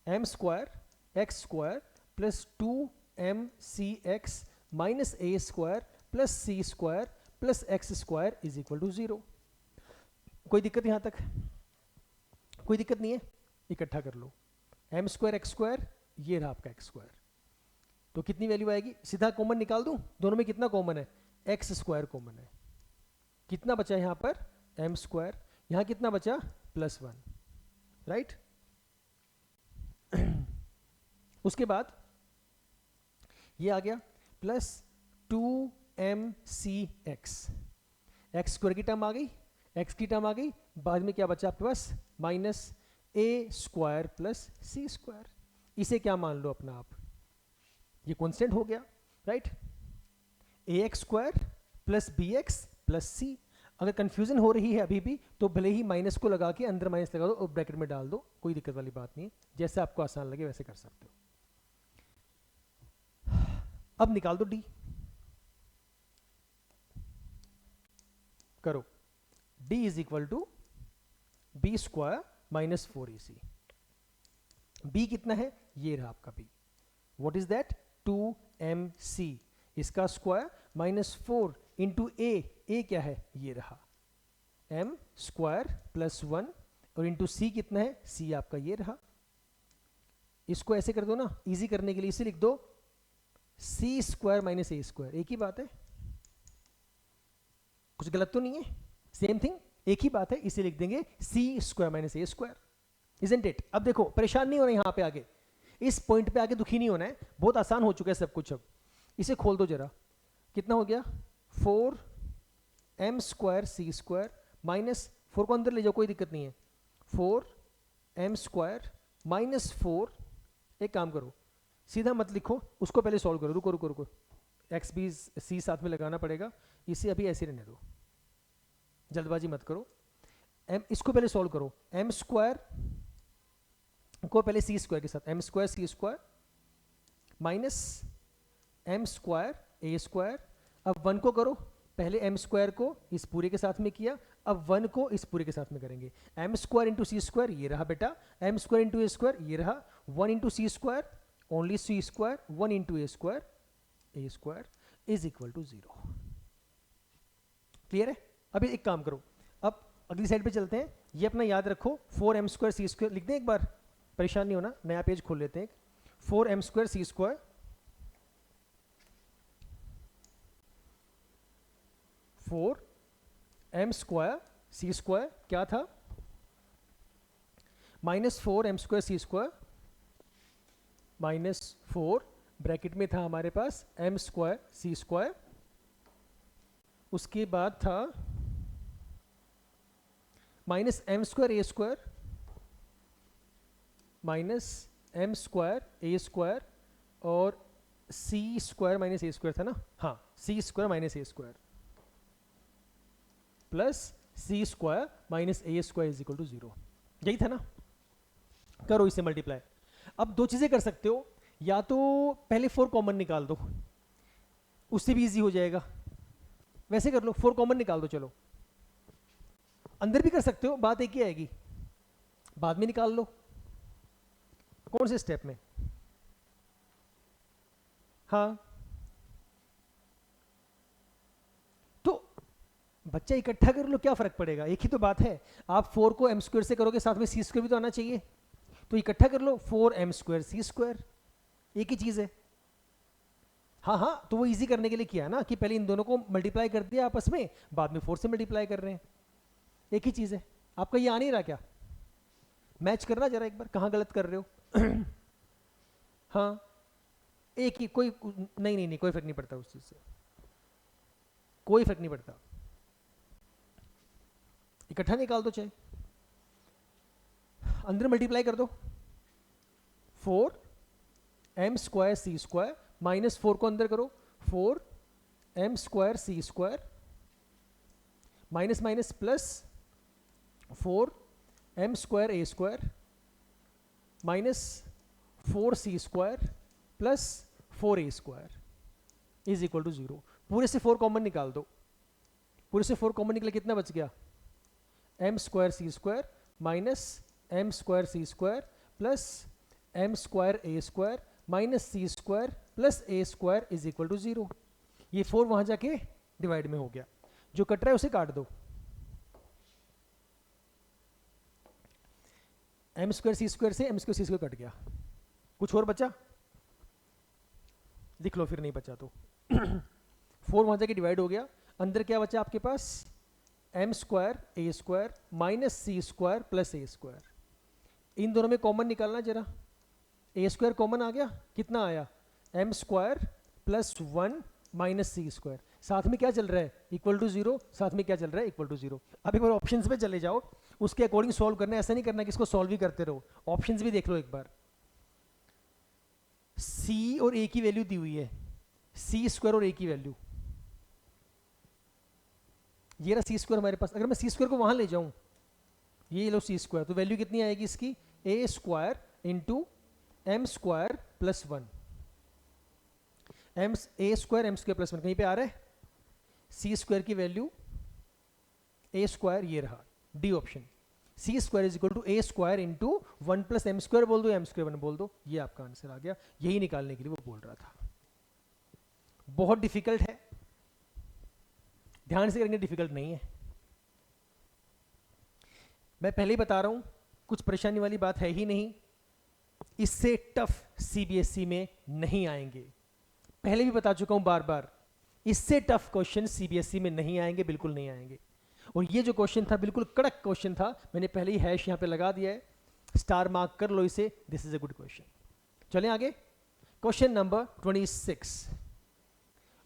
Speaker 1: m² x² plus 2mcx minus a² plus c² plus x² is equal to 0। कोई दिक्कत यहां तक? कोई दिक्कत नहीं है? इकट्ठा कर लो, m² x², ये रहा आपका x², तो कितनी वैल्यू आएगी? सीधा कॉमन निकाल दूं, दोनों में कितना कॉमन है, x² कॉमन है। कितना बचा यहां पर, m², यहां कितना बचा, +1। राइट, उसके बाद ये आ गया प्लस 2mcx, x² की टर्म आ गई, x की टर्म आ गई, बाद में क्या बचा आपके पास, माइनस a² प्लस c²। इसे क्या मान लो अपना आप, ये कांस्टेंट हो गया। Right, ax² plus bx plus c। अगर कंफ्यूजन हो रही है अभी भी, तो भले ही माइनस को लगा के अंदर माइनस लगा दो और ब्रैकेट में डाल दो, कोई दिक्कत वाली बात नहीं है, जैसे आपको आसान लगे वैसे कर सकते हो। अब निकाल दो डी, करो, d is equal to b² minus 4ac। b कितना है, ये रहा आपका b, what is that, 2mc, इसका स्क्वायर माइनस 4 इंटू a क्या है, ये रहा m² प्लस 1, और इंटू c कितना है, c आपका ये रहा। इसको ऐसे कर दो ना, इजी करने के लिए इसे लिख दो c² माइनस a², एक ही बात है, कुछ गलत तो नहीं है, सेम थिंग, एक ही बात है, इसे लिख देंगे c² minus a², isn't it? अब देखो परेशान नहीं होना यहां पे आगे, इस पॉइंट पे आगे दुखी नहीं होना है, बहुत आसान हो चुका है सब कुछ। अब इसे खोल दो जरा, कितना हो गया, 4m² c² माइनस 4 को अंदर ले जाओ, कोई दिक्कत नहीं है, 4m² माइनस 4, एक काम करो सीधा मत लिखो, उसको पहले सॉल्व करो, रुको रुको रुको, x भी c साथ में लगाना पड़ेगा, इसे अभी ऐसे रहने दो, जल्दबाजी मत करो। इसको पहले सॉल्व करो, m² को पहले c² के साथ, m² c² minus m square ए स्क्वायर। अब 1 को करो, पहले एम स्क्वायर को इस पूरे के साथ में किया, अब 1 को इस पूरे के साथ में करेंगे। M square into C square ये रहा बेटा, M square into A square ये रहा, 1 into C square only C square, 1 into A square is equal to 0। Clear है? अभी एक काम करो, अब अगली साइड पे चलते हैं। ये अपना याद रखो, 4m स्क्वायर सी स्क्वायर लिख दें एक बार, परेशान नहीं होना, नया पेज खोल लेते हैं। 4m स्क्वायर सी स्क्वायर 4m स्क्वायर सी स्क्वायर क्या था, माइनस 4m स्क्वायर सी स्क्वायर माइनस 4 ब्रैकेट में था हमारे पास m स्क्वायर सी स्क्वायर, उसके बाद था माइनस एम स्क्वायर ए स्क्वायर माइनस एम स्क्वायर ए स्क्वायर और c square minus a square था ना, हाँ c square minus a square plus C square minus a square is equal to 0, यही था ना। करो इसे मल्टीप्लाई। अब दो चीजें कर सकते हो, या तो पहले 4 कॉमन निकाल दो, उससे भी इजी हो जाएगा, वैसे कर लो 4 कॉमन निकाल दो, चलो अंदर भी कर सकते हो, बात एक ही आएगी, बाद में निकाल लो। कौन से स्टेप में? हाँ तो बच्चा इकट्ठा कर लो, क्या फर्क पड़ेगा, एक ही तो बात है। आप 4 को एम स्क्वायर से करोगे, साथ में सी स्क्वायर भी तो आना चाहिए, तो इकट्ठा कर लो 4m स्क्वायर सी स्क्वायर, एक ही चीज है। हाँ हाँ तो वो इजी करने के लिए किया ना, कि पहले इन दोनों को मल्टीप्लाई कर दिया आपस में, बाद में 4 से मल्टीप्लाई कर रहे हैं, एक ही चीज है। आपका ये आ नहीं रहा क्या? मैच करना जरा एक बार, कहाँ गलत कर रहे हो? हाँ एक ही, कोई नहीं कोई फर्क नहीं पड़ता उस चीज से, कोई फर्क नहीं पड़ता, इकट्ठा निकाल दो, चाहे अंदर मल्टीप्लाई कर दो, 4m स्क्वायर सी स्क्वायर माइनस 4 को अंदर करो, 4m square C square minus minus plus 4m square A square minus 4c square plus 4a square is equal to 0। पूरे से 4 कॉमन निकाल दो, पूरे से 4 कॉमन निकले, कितना बच गया? m square C square minus m square C square plus m square A square minus C square plus A square is equal to 0। ये 4 वहां जाके डिवाइड में हो गया, जो कट रहा है उसे काट दो, m स्क्वायर सी स्क्वायर से m स्क्वायर सी स्क्वायर कट गया, कुछ और बचा? लिख लो फिर, नहीं बचा तो 4 वहां जाके डिवाइड हो गया, अंदर क्या बचा आपके पास? m स्क्वायर ए square minus C square plus ए स्क्वायर। इन दोनों में कॉमन निकालना जरा, ए स्क्वायर कॉमन आ गया, कितना आया? m square plus 1 minus C square, साथ में क्या चल रहा है? इक्वल टू 0, साथ में क्या चल रहा है? Equal to 0। अब एक बार ऑप्शंस पे चले जाओ, उसके अकॉर्डिंग सॉल्व करना है, ऐसा नहीं करना कि इसको सॉल्व ही करते रहो, ऑप्शंस भी देख लो एक बार। c और a की वैल्यू दी हुई है, सी स्क्वायर और a की वैल्यू, ये रहा सी स्क्वायर हमारे पास। अगर मैं सी स्क्वायर को वहां ले जाऊं, ये लो सी स्क्वायर, तो वैल्यू कितनी आएगी इसकी? A square into m square plus 1, m a square m square plus 1 कहीं पे आ रहा है? सी स्क्वायर की वैल्यू ए स्क्वायर, ये रहा d option, c square is equal to a square into 1 plus m square बोल दो, एम स्क्वायर 1 बोल दो, ये आपका आंसर आ गया। यही निकालने के लिए वो बोल रहा था। बहुत डिफिकल्ट है, ध्यान से करेंगे, डिफिकल्ट नहीं है, मैं पहले ही बता रहा हूं, कुछ परेशानी वाली बात है ही नहीं। इससे टफ सीबीएसई में नहीं आएंगे, पहले भी बता चुका हूं बार बार, इससे टफ क्वेश्चन सीबीएसई में नहीं आएंगे, बिल्कुल नहीं आएंगे। और ये जो क्वेश्चन था बिल्कुल कड़क क्वेश्चन था, मैंने पहले ही हैश यहां पे लगा दिया है, स्टार मार्क कर लो इसे, this is a good question. चलें आगे, question number 26,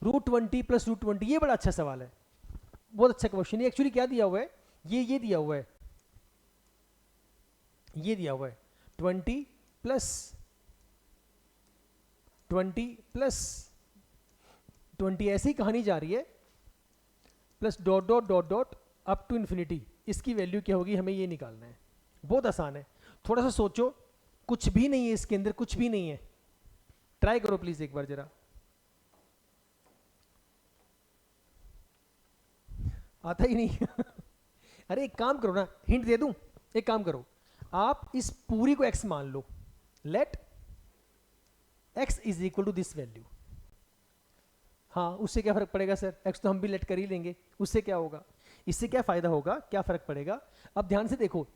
Speaker 1: root 20 plus root 20, ये बड़ा अच्छा सवाल है, बहुत अच्छा क्वेश्चन है। एक्चुअली क्या दिया हुआ है, ये दिया हुआ है, ये दिया हुआ है 20 प्लस 20 ऐसी कहानी जा रही है, plus dot dot dot dot up to infinity, इसकी वैल्यू क्या होगी, हमें ये निकालना है। बहुत आसान है, थोड़ा सा सोचो, कुछ भी नहीं है इसके अंदर, कुछ भी नहीं है, ट्राई करो प्लीज एक बार जरा। आता ही नहीं अरे एक काम करो ना, हिंट दे दूं, एक काम करो, आप इस पूरी को x मान लो, let x is equal to this value. हाँ, उससे क्या फर्क पड़ेगा सर, x तो हम भी लेट कर ही लेंगे, उससे क्या होगा, इससे क्या फायदा होगा, क्या फर्क पड़ेगा। अब ध्यान से देखो,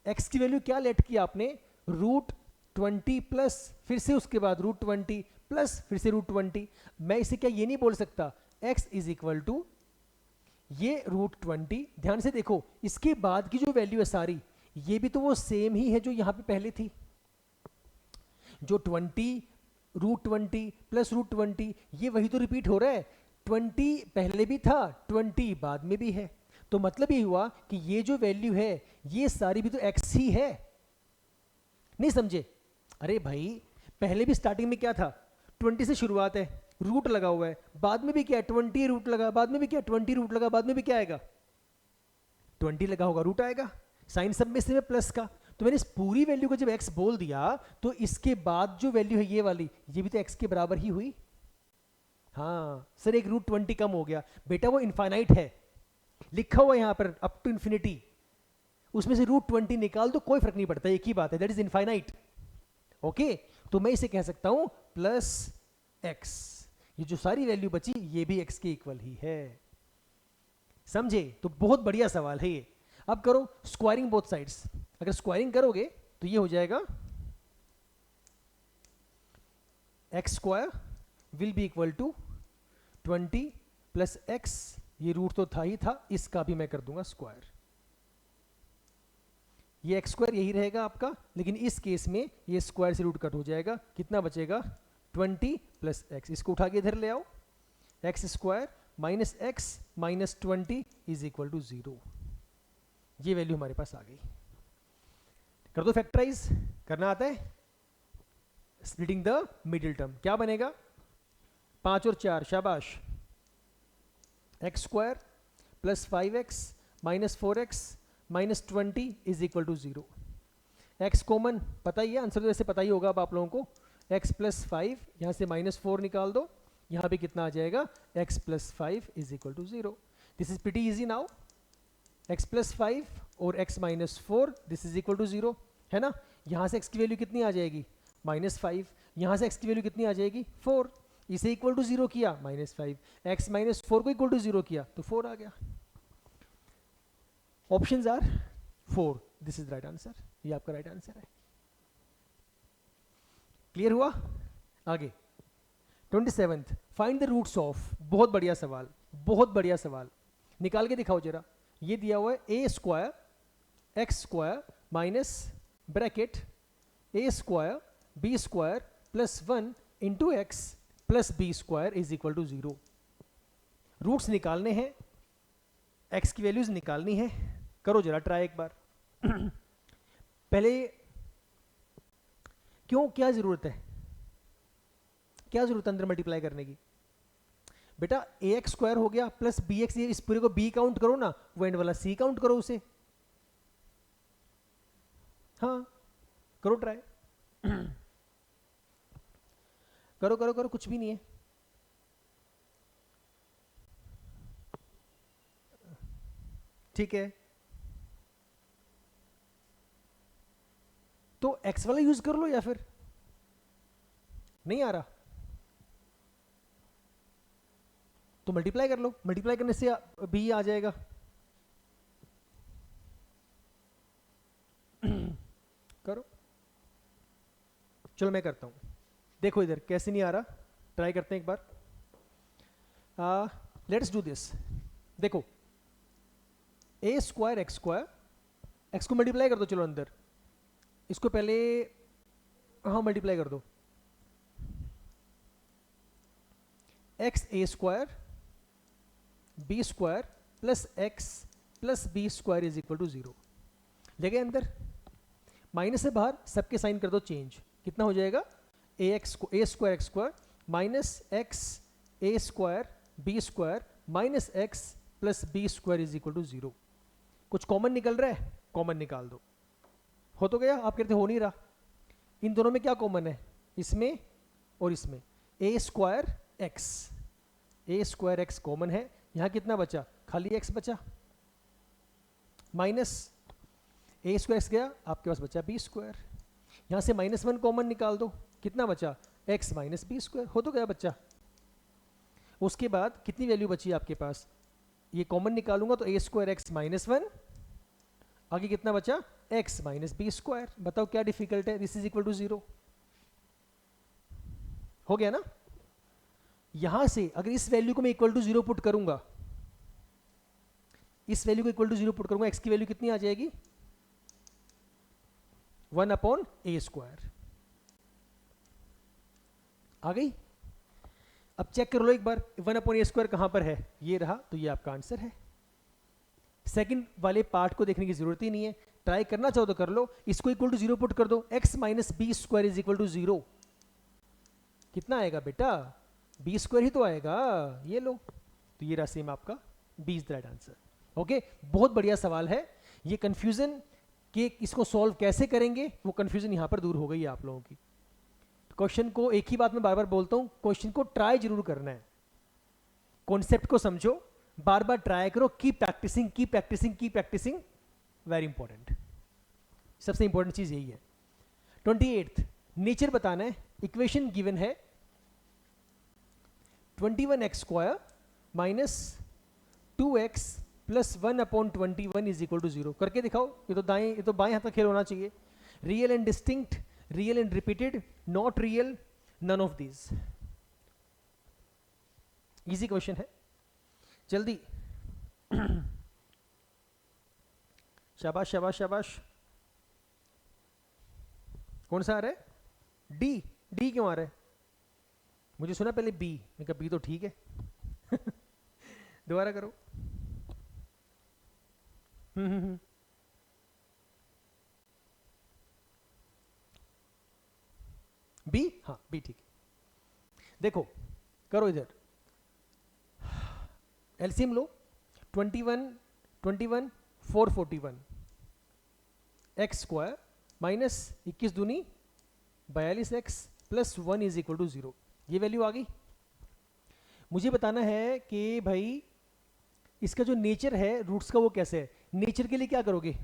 Speaker 1: x की वैल्यू क्या लेट किया आपने, √20 प्लस फिर से उसके बाद √20 प्लस फिर से √20। मैं इसे क्या ये नहीं बोल सकता x इज इक्वल टू ये √20। ध्यान से देखो, इसके बाद की जो वैल्यू है सारी, ये भी तो वो सेम ही है जो यहां पे पहले थी, जो 20 √20 प्लस √20, ये वही तो रिपीट हो रहा है। 20 पहले भी था, 20 बाद में भी है, तो मतलब ये हुआ कि ये जो वैल्यू है ये सारी भी तो x ही है। नहीं समझे? अरे भाई पहले भी स्टार्टिंग में क्या था, 20 से शुरुआत है, रूट लगा हुआ है, बाद में भी क्या है 20 रूट लगा, बाद में भी क्या 20 रूट लगा, बाद में भी क्या आएगा 20 लगा होगा, रूट आएगा, साइन सब में से प्लस का। तो मैंने इस पूरी वैल्यू को जब x बोल दिया तो इसके बाद जो वैल्यू है ये वाली, ये भी तो x के बराबर ही हुई। हाँ सर, एक √20 कम हो गया, बेटा वो इनफाइनाइट है, लिखा हुआ यहां पर अप टू इन्फिनिटी, उसमें से √20 निकाल दो, कोई फर्क नहीं पड़ता, एक ही बात है, दैट इज इनफाइनाइट। ओके, तो मैं इसे कह सकता हूं प्लस x, ये जो सारी वैल्यू बची ये भी x के इक्वल ही है। समझे? तो बहुत बढ़िया सवाल है ये। अब करो स्क्वायरिंग बोथ साइड्स, अगर स्क्वायरिंग करोगे तो ये हो जाएगा x square will be equal to 20 plus x, ये रूट तो था ही था, इसका भी मैं कर दूंगा स्क्वायर, ये x स्क्वायर यही रहेगा आपका, लेकिन इस केस में ये स्क्वायर से रूट कट हो जाएगा, कितना बचेगा 20 प्लस x, इसको उठा के इधर ले आओ, x square minus x minus 20 is equal to 0, ये वैल्यू हमारे पास आ गई। कर दो फैक्टराइज, करना आता है, स्प्लिटिंग द मिडिल टर्म, क्या बनेगा 5 और 4, शाबाश, x square plus 5x minus 4x minus 20 is equal to 0। x common पता ही है, आंसर तो वैसे पता ही होगा अब आप लोगों को, x प्लस 5, यहाँ से माइनस 4 निकाल दो, यहाँ पे कितना आ जाएगा x plus 5 is equal to 0। This is pretty easy now, x plus 5 और x minus 4 this is equal to 0, है ना। यहाँ से x की वैल्यू कितनी आ जाएगी -5, यहाँ से x की वैल्यू कितनी आ जाएगी 4, इसे इक्वल टू 0 किया -5, x माइनस 4 को इक्वल टू 0 किया तो 4 आ गया। Options are 4, this is right answer, ये आपका राइट आंसर है। क्लियर हुआ? आगे 27th, find the roots of, बहुत बढ़िया सवाल, बहुत बढ़िया सवाल, निकाल के दिखाओ जरा। ये दिया हुआ है a square x square minus bracket a square b square plus 1 into x plus B square is equal to 0। Roots निकालने हैं, x की वैल्यूज निकालनी है, करो जरा ट्राई एक बार पहले क्यों, क्या जरूरत है, क्या जरूरत है अंदर मल्टीप्लाई करने की, बेटा ax स्क्वायर हो गया प्लस bx, ये इस पूरे को b काउंट करो ना, वो एंड वाला c काउंट करो उसे, हाँ करो ट्राई करो करो करो, कुछ भी नहीं है, ठीक है। तो x वाला यूज कर लो, या फिर नहीं आ रहा तो मल्टीप्लाई कर लो, मल्टीप्लाई करने से b आ जाएगा करो, चलो मैं करता हूं, देखो इधर कैसे नहीं आ रहा, ट्राई करते हैं एक बार। लेट्स डू दिस, देखो a square x square, x को मल्टीप्लाई कर दो, चलो अंदर इसको पहले, हाँ मल्टीप्लाई कर दो, X A square B square plus X plus B square is equal to 0, ले गए अंदर, माइनस से बाहर, सबके साइन कर दो चेंज, कितना हो जाएगा a square x square minus x A square B square minus x plus B square is equal to 0। कुछ कॉमन निकल रहा है, कॉमन निकाल दो, हो तो गया, आप कहते हो नहीं रहा, इन दोनों में क्या कॉमन है, इसमें और इसमें ए स्क्वायर एक्स कॉमन है, यहां कितना बचा, खाली एक्स बचा, माइनस ए स्क्वायर एक्स गया, आपके पास बचा बी स्क्वायर, यहां से -1 कॉमन निकाल दो, कितना बचा, एक्स माइनस बी स्क्वायर, हो तो गया बच्चा। उसके बाद कितनी वैल्यू बची आपके पास, ये कॉमन निकालूंगा तो ए स्क्वायर एक्स -1, आगे कितना बचा, एक्स माइनस बी स्क्वायर। बताओ क्या डिफिकल्ट है, दिस इज इक्वल टू 0, हो गया ना। यहां से अगर इस वैल्यू को मैं इक्वल टू 0 पुट करूंगा, इस वैल्यू को इक्वल टू 0 पुट करूंगा, एक्स की वैल्यू कितनी आ जाएगी, 1/a²। आ गई। अब चेक कर लो एक बार, 1/a² कहां पर है, ये रहा, तो ये आपका आंसर है। सेकंड वाले पार्ट को देखने की जरूरत ही नहीं है, ट्राई करना चाहो तो कर लो, इसको इक्वल टू 0 पुट कर दो, x minus B square is equal to 0, कितना आएगा बेटा, बी स्क्वायर ही तो आएगा, ये लो, तो ये रहा सेम आपका B is the right answer. Okay, बहुत बढ़िया सवाल है। ये कंफ्यूजन कि इसको सॉल्व कैसे करेंगे, वो कंफ्यूजन यहां पर दूर हो गई है आप लोगों की। क्वेश्चन को, एक ही बात मैं बार बार बोलता हूं, क्वेश्चन को ट्राई जरूर करना है, कॉन्सेप्ट को समझो, बार बार ट्राई करो, की प्रैक्टिसिंग की प्रैक्टिसिंग की प्रैक्टिसिंग, वेरी इंपॉर्टेंट, सबसे इंपॉर्टेंट चीज यही है। 28th नेचर बताना है, इक्वेशन गिवन है 21x² minus 2x plus 1/21 is equal to 0, करके दिखाओ। ये तो बाएं हाथ का खेल होना चाहिए। Real and distinct, real and repeated, not real, none of these. Easy question है, जल्दी शाबाश शाबाश शाबाश। कौन सा आ रहा है, डी, डी क्यों आ रहा है, मुझे सुना पहले बी, मैं कहा बी तो ठीक है दोबारा करो। बी, हाँ बी ठीक है। देखो करो इधर, एलसीएम लो, 21 441 x² माइनस 21 दूनी 42x plus 1 is equal to 0, ये वैल्यू आ गई। मुझे बताना है कि भाई इसका जो नेचर है रूट्स का वो कैसे है। नेचर के लिए क्या करोगे,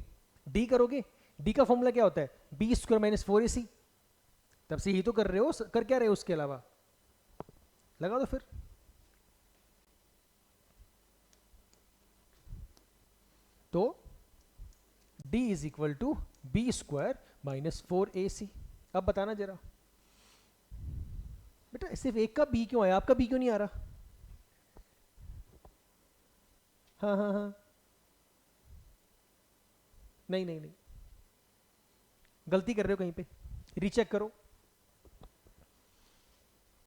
Speaker 1: डी करोगे, डी का फॉर्मूला क्या होता है, b² माइनस 4ac, तब से ही तो कर रहे हो, कर क्या रहे हो उसके अलावा, लगा दो फिर। तो d is equal to b² minus 4ac। अब बताना जरा बेटा, सिर्फ एक का b क्यों आया, आपका b क्यों नहीं आ रहा, हाँ हाँ हाँ, नहीं नहीं नहीं, गलती कर रहे हो कहीं पे, रीचेक करो।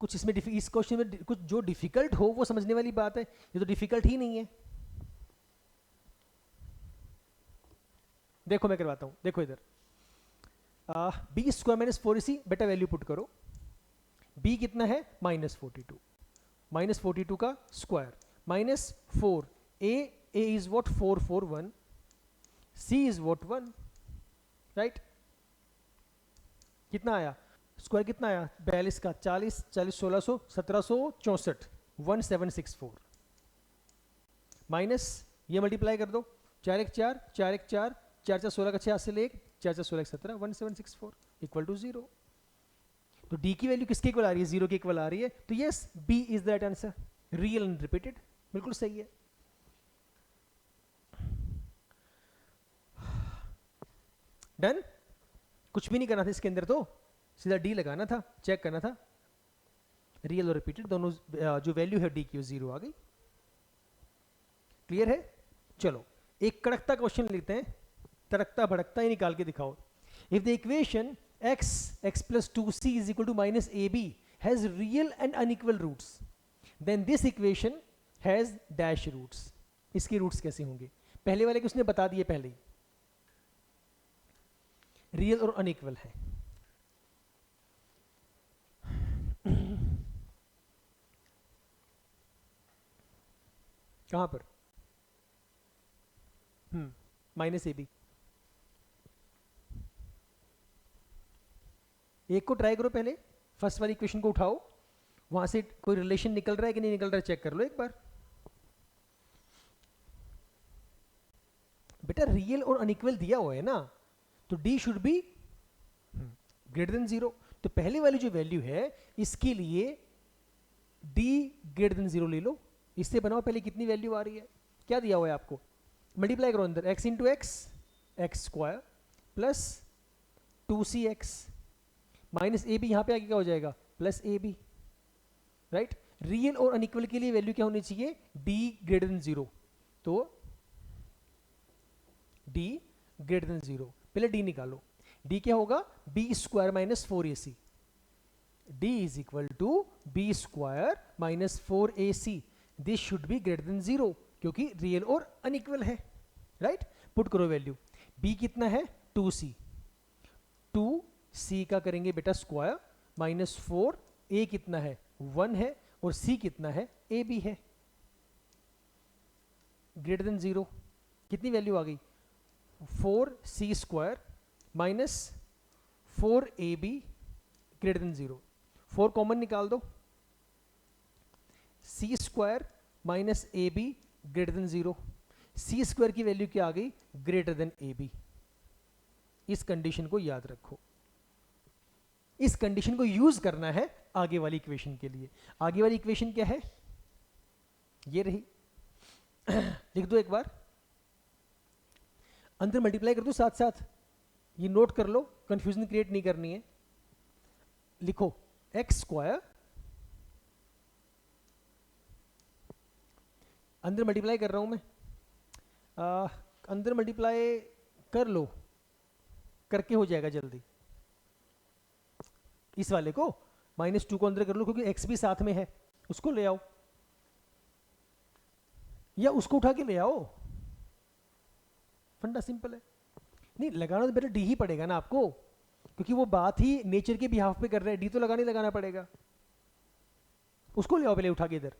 Speaker 1: कुछ इसमें इस क्वेश्चन में कुछ जो डिफिकल्ट हो वो समझने वाली बात है, ये तो डिफिकल्ट ही नहीं है। देखो मैं करवाता हूं, देखो इधर b² माइनस 4ac, बेटा वैल्यू पुट करो, b कितना है -42, -42 का square minus 4, a is what 441, c is what 1, right. कितना आया, स्क्वायर कितना आया 42 का, 40 40 1600 1764, 1764 माइनस ये मल्टीप्लाई कर दो, 4 1 4 4 1 4 4 4 16 का 6 से 1 4 4 16 17 1764 इक्वल टू 0। तो d की वैल्यू किसके इक्वल आ रही है, 0 के इक्वल आ रही है, तो yes b is the right answer, real and repeated, बिल्कुल सही है। डन, कुछ भी नहीं करना था इसके अंदर, तो सीधा डी लगाना था, चेक करना था, रियल और रिपीटेड दोनों जो वैल्यू है डी की 0 आ गई। क्लियर है। चलो एक कड़कता क्वेश्चन लिखते हैं, तड़कता भड़कता ही निकाल के दिखाओ। If the equation x plus 2c is equal to minus ab has real and unequal roots, then this equation has dash roots। इसके रूट्स कैसे होंगे, पहले वाले के उसने बता दिए पहले ही, रियल और अनइक्वल है। कहां पर, माइनस ए बी, एक को ट्राई करो पहले, फर्स्ट वाली इक्वेशन को उठाओ, वहां से कोई रिलेशन निकल रहा है कि नहीं निकल रहा है चेक कर लो एक बार। बेटा रियल और अनइक्वल दिया हुआ है ना, तो D should be greater than zero. तो पहले वाली जो वैल्यू है इसके लिए डी ग्रेटर देन जीरो ले लो। इससे बनाओ पहले कितनी वैल्यू आ रही है, क्या दिया हुआ है आपको, मल्टीप्लाई करो अंदर, x into X X square plus 2cx minus A B, यहां पे आगे क्या हो जाएगा plus A B, right. Real और अनइक्वल के लिए वैल्यू क्या होनी चाहिए, डी ग्रेटर देन जीरो। तो डी ग्रेटर देन जीरो, पहले डी निकालो, डी क्या होगा B square minus 4ac, D is equal to B square minus 4ac, this should be greater than zero क्योंकि रियल और अनइक्वल है, राइट। पुट करो value, b कितना है 2c, 2c का करेंगे बेटा स्क्वायर माइनस 4, a कितना है 1 है और c कितना है a b है, ग्रेटर देन जीरो। कितनी वैल्यू आ गई 4c square minus 4ab greater than zero. 4 common निकाल दो, c square minus A B greater than zero, C square की वैल्यू क्या आ गई ग्रेटर देन ए बी। इस कंडीशन को याद रखो, इस कंडीशन को यूज करना है आगे वाली इक्वेशन के लिए। आगे वाली इक्वेशन क्या है, ये रही लिख दो एक बार, अंदर मल्टीप्लाई कर दो साथ साथ, ये नोट कर लो, कंफ्यूजन क्रिएट नहीं करनी है। लिखो एक्स स्क्वायर, अंदर मल्टीप्लाई कर रहा हूं मैं, अंदर मल्टीप्लाई कर लो, करके हो जाएगा जल्दी। इस वाले को -2 को अंदर कर लो क्योंकि x भी साथ में है, उसको ले आओ या उसको उठा के ले आओ, फंडा सिंपल है। नहीं लगाना तो बेटा डी ही पड़ेगा ना आपको, क्योंकि वो बात ही नेचर के बिहाफ पे कर रहे हैं, डी तो लगाना पड़ेगा। उसको ले आओ पहले उठा के इधर,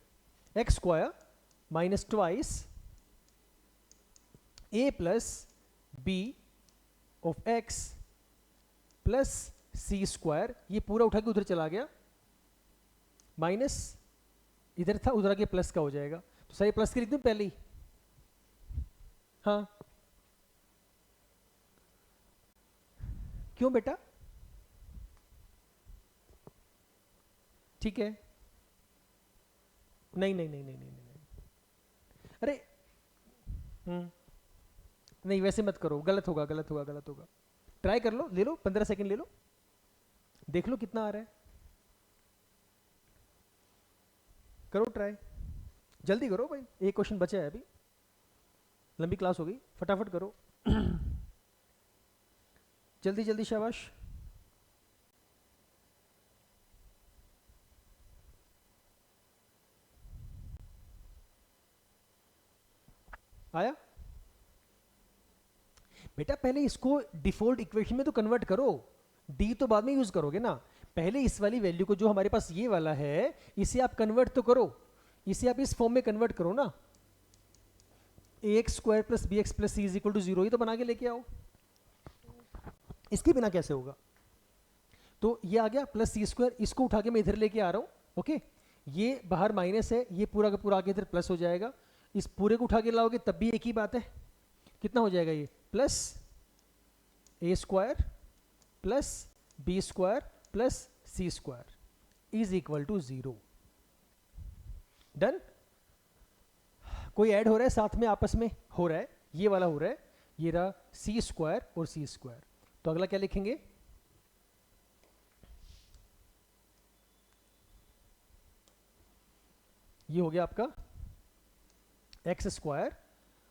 Speaker 1: X square minus twice A plus B of X plus C square, ये पूरा उठा के उधर चला गया, माइनस इधर था उधर आके प्लस का हो जाएगा, तो सही प्लस के लिख दूं पहले ही, हाँ क्यों बेटा, ठीक है, नहीं नहीं नहीं नहीं नहीं, नहीं। अरे नहीं वैसे मत करो, गलत होगा गलत होगा गलत होगा, ट्राई कर लो, ले लो 15 सेकंड ले लो, देख लो कितना आ रहा है, करो ट्राई, जल्दी करो भाई, एक क्वेश्चन बचा है अभी, लंबी क्लास हो गई, फटाफट करो जल्दी जल्दी, शाबाश। आया बेटा, पहले इसको डिफॉल्ट इक्वेशन में तो कन्वर्ट करो, डी तो बाद में यूज करोगे ना, पहले इस वाली वैल्यू को जो हमारे पास ये वाला है इसे आप कन्वर्ट तो करो, इसे आप इस फॉर्म में कन्वर्ट करो ना, ax² plus B X plus C is equal to 0 ही तो बना के लेके आओ, इसके बिना कैसे होगा। तो ये आ गया प्लस सी स्क्वायर, इसको उठा के मैं इधर लेके आ रहा हूं, ओके, ये बाहर माइनस है, ये पूरा का पूरा आगे इधर प्लस हो जाएगा, इस पूरे को उठा के लाओगे तब भी एक ही बात है, कितना हो जाएगा ये plus A square plus B square plus C square is equal to 0। Done, कोई ऐड हो रहा है साथ में, आपस में हो रहा है, ये वाला हो रहा है, ये रहा सी स्क्वायर और सी स्क्वायर, तो अगला क्या लिखेंगे, ये हो गया आपका x square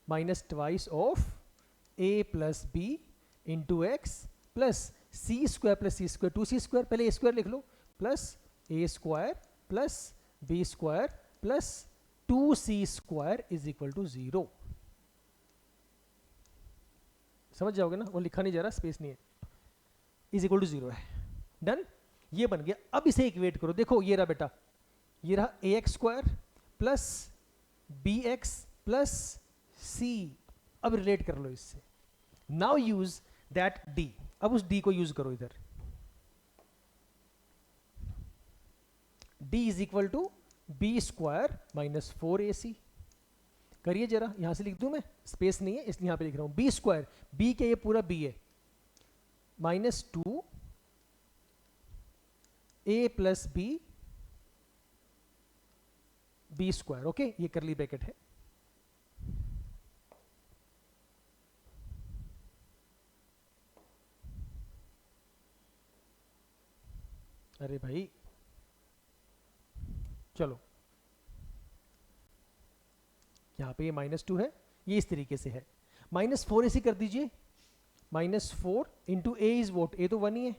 Speaker 1: minus twice of a plus b into x plus C square plus C square, 2c², पहले ए स्क्वायर लिख लो, plus A square plus B square plus 2c² is equal to 0। समझ जाओगे ना, वो लिखा नहीं जा रहा, स्पेस नहीं है, इज इक्वल टू 0 है। डन, ये बन गया। अब इसे इक्वेट करो, देखो ये रहा बेटा, ये रहा ax² plus bx plus c, अब रिलेट कर लो इससे, नाउ यूज दैट d, अब उस d को यूज करो इधर, D is equal to B square minus 4ac। करिए जरा, यहां से लिख दूं मैं, स्पेस नहीं है इसलिए यहां पे लिख रहा हूं। बी स्क्वायर, बी के ये पूरा बी है, minus 2 a plus B, B square. Okay, ये करली ब्रैकेट है। अरे भाई चलो, यहां पे ये -2 है, ये इस तरीके से है। -4 ऐसे कर दीजिए, -4 इंटू ए इज वोट, ए तो 1 ही है,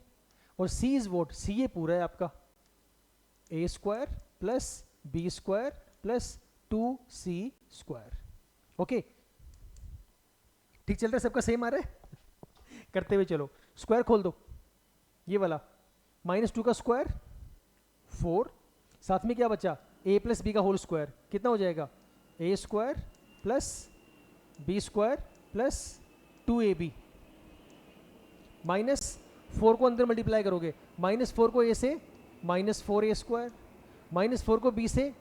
Speaker 1: और सी इज वोट, सी ये पूरा है आपका, a square plus B square plus 2c square. Okay, ठीक चल रहा है, सबका सेम आ रहा है करते हुए चलो, स्क्वायर खोल दो, ये वाला -2 का स्क्वायर 4, साथ में क्या बचा, a प्लस बी का होल स्क्वायर, कितना हो जाएगा, a square plus B square plus 2ab, -4 को अंदर मल्टीप्लाई करोगे, -4 को a से -4a स्क्वायर, -4 को b से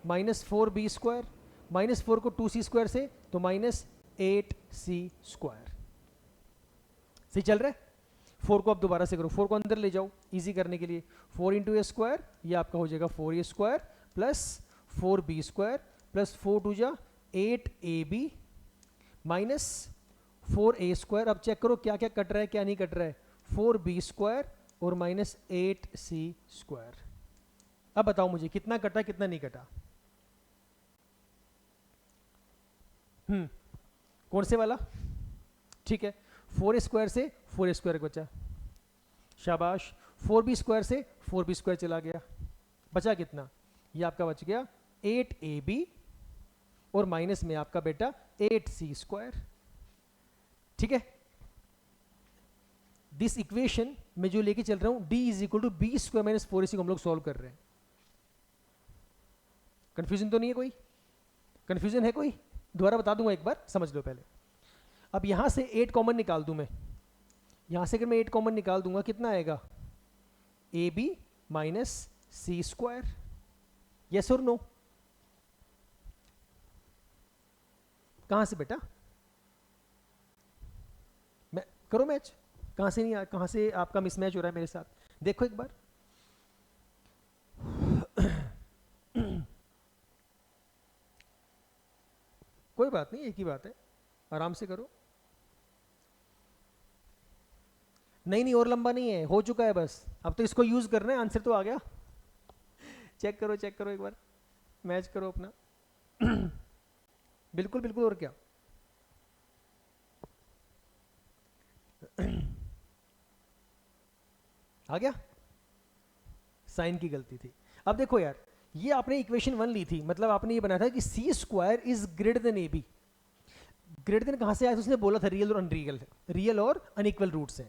Speaker 1: -4b स्क्वायर, -4 को 2c स्क्वायर से तो -8c स्क्वायर। सही चल रहा है। 4 को आप दोबारा से करो, 4 को अंदर ले जाओ इजी करने के लिए, 4 इंटू ए स्क्वायर, ये आपका हो जाएगा 4a square plus 4b square plus 4 two जा 8ab माइनस 4a स्क्वायर। अब चेक करो क्या क्या कट रहा है क्या नहीं कट रहा है, 4b स्क्वायर और -8c स्क्वायर। अब बताओ मुझे कितना कटा कितना नहीं कटा। कौन से वाला, ठीक है, 4a स्क्वायर से 4a स्क्वायर बचा, शाबाश, 4b स्क्वायर से 4b स्क्वायर चला गया, बचा कितना, ये आपका बच गया 8ab और माइनस में आपका बेटा 8c स्क्वायर। ठीक है, दिस इक्वेशन में जो लेके चल रहा हूं d is equal to B square minus 4ac को हम लोग सॉल्व कर रहे हैं। कंफ्यूजन तो नहीं है कोई, कंफ्यूजन है कोई, दोबारा बता दूंगा एक बार, समझ लो पहले। अब यहां से 8 कॉमन निकाल दूं मैं, यहां से अगर मैं 8 कॉमन निकाल दूंगा कितना आएगा, A B minus C square, yes और नो। कहां से बेटा, मैं करो मैच, कहां से नहीं, कहां से आपका मिसमैच हो रहा है मेरे साथ, देखो एक बार। कोई बात नहीं, एक ही बात है, आराम से करो। नहीं नहीं और लंबा नहीं है, हो चुका है बस, अब तो इसको यूज करना है, आंसर तो आ गया। चेक करो एक बार, मैच करो अपना। बिल्कुल बिल्कुल, और क्या। आ गया, साइन की गलती थी। अब देखो यार, ये आपने इक्वेशन 1 ली थी, मतलब आपने ये बनाया था कि सी square is greater than A B. Greater than कहां से आया, तो उसने बोला था रियल और अनरियल, रियल और अनइक्वल रूट्स हैं,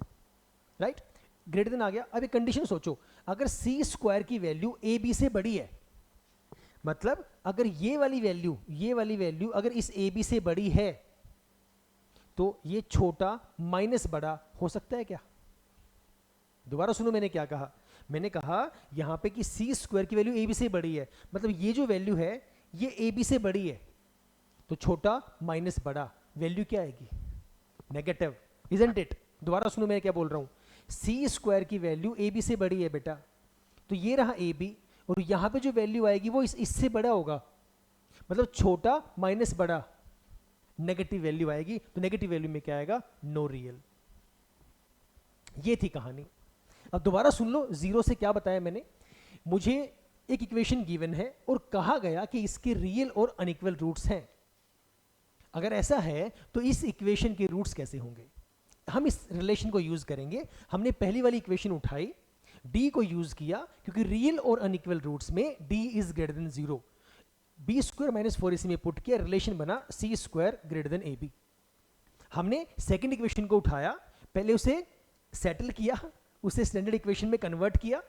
Speaker 1: राइट। ग्रेटर देन आ गया। अब एक कंडीशन सोचो, अगर सी स्क्वायर की वैल्यू ए बी से बड़ी है, मतलब अगर ये वाली वैल्यू अगर इस ए बी से बड़ी है, तो ये छोटा माइनस बड़ा हो सकता है क्या। दोबारा सुनो मैंने क्या कहा, मैंने कहा यहां पे कि सी स्क्वायर की वैल्यू ए बी से बड़ी है, मतलब ये जो वैल्यू है ये ए बी से बड़ी है, तो छोटा माइनस बड़ा वैल्यू क्या आएगी, नेगेटिव, इजंट इट। दोबारा सुनो मैं क्या बोल रहा हूं, सी स्क्वायर की वैल्यू ए बी से बड़ी है बेटा, तो ये रहा ए बी, और यहां पे जो वैल्यू आएगी वो इससे बड़ा होगा, मतलब छोटा माइनस बड़ा, नेगेटिव वैल्यू आएगी, तो नेगेटिव वैल्यू में क्या आएगा, नो रियल। ये थी कहानी। अब दोबारा सुन लो, जीरो से क्या बताया मैंने, मुझे एक इक्वेशन गिवन है और कहा गया कि इसके रियल और अनइक्वल रूट्स हैं। अगर ऐसा है तो इस इक्वेशन के रूट्स कैसे होंगे, हम इस रिलेशन को यूज करेंगे। हमने पहली वाली इक्वेशन उठाई, d को यूज किया, क्योंकि रियल और अनइक्वल रूट्स में d is greater than 0, B square minus 4ac में पुट किया, रिलेशन बना सी स्क्वायर ग्रेटर देन ए बी। हमने सेकंड इक्वेशन को उठाया, पहले उसे सेटल किया, उसे स्टैंडर्ड इक्वेशन में कन्वर्ट किया,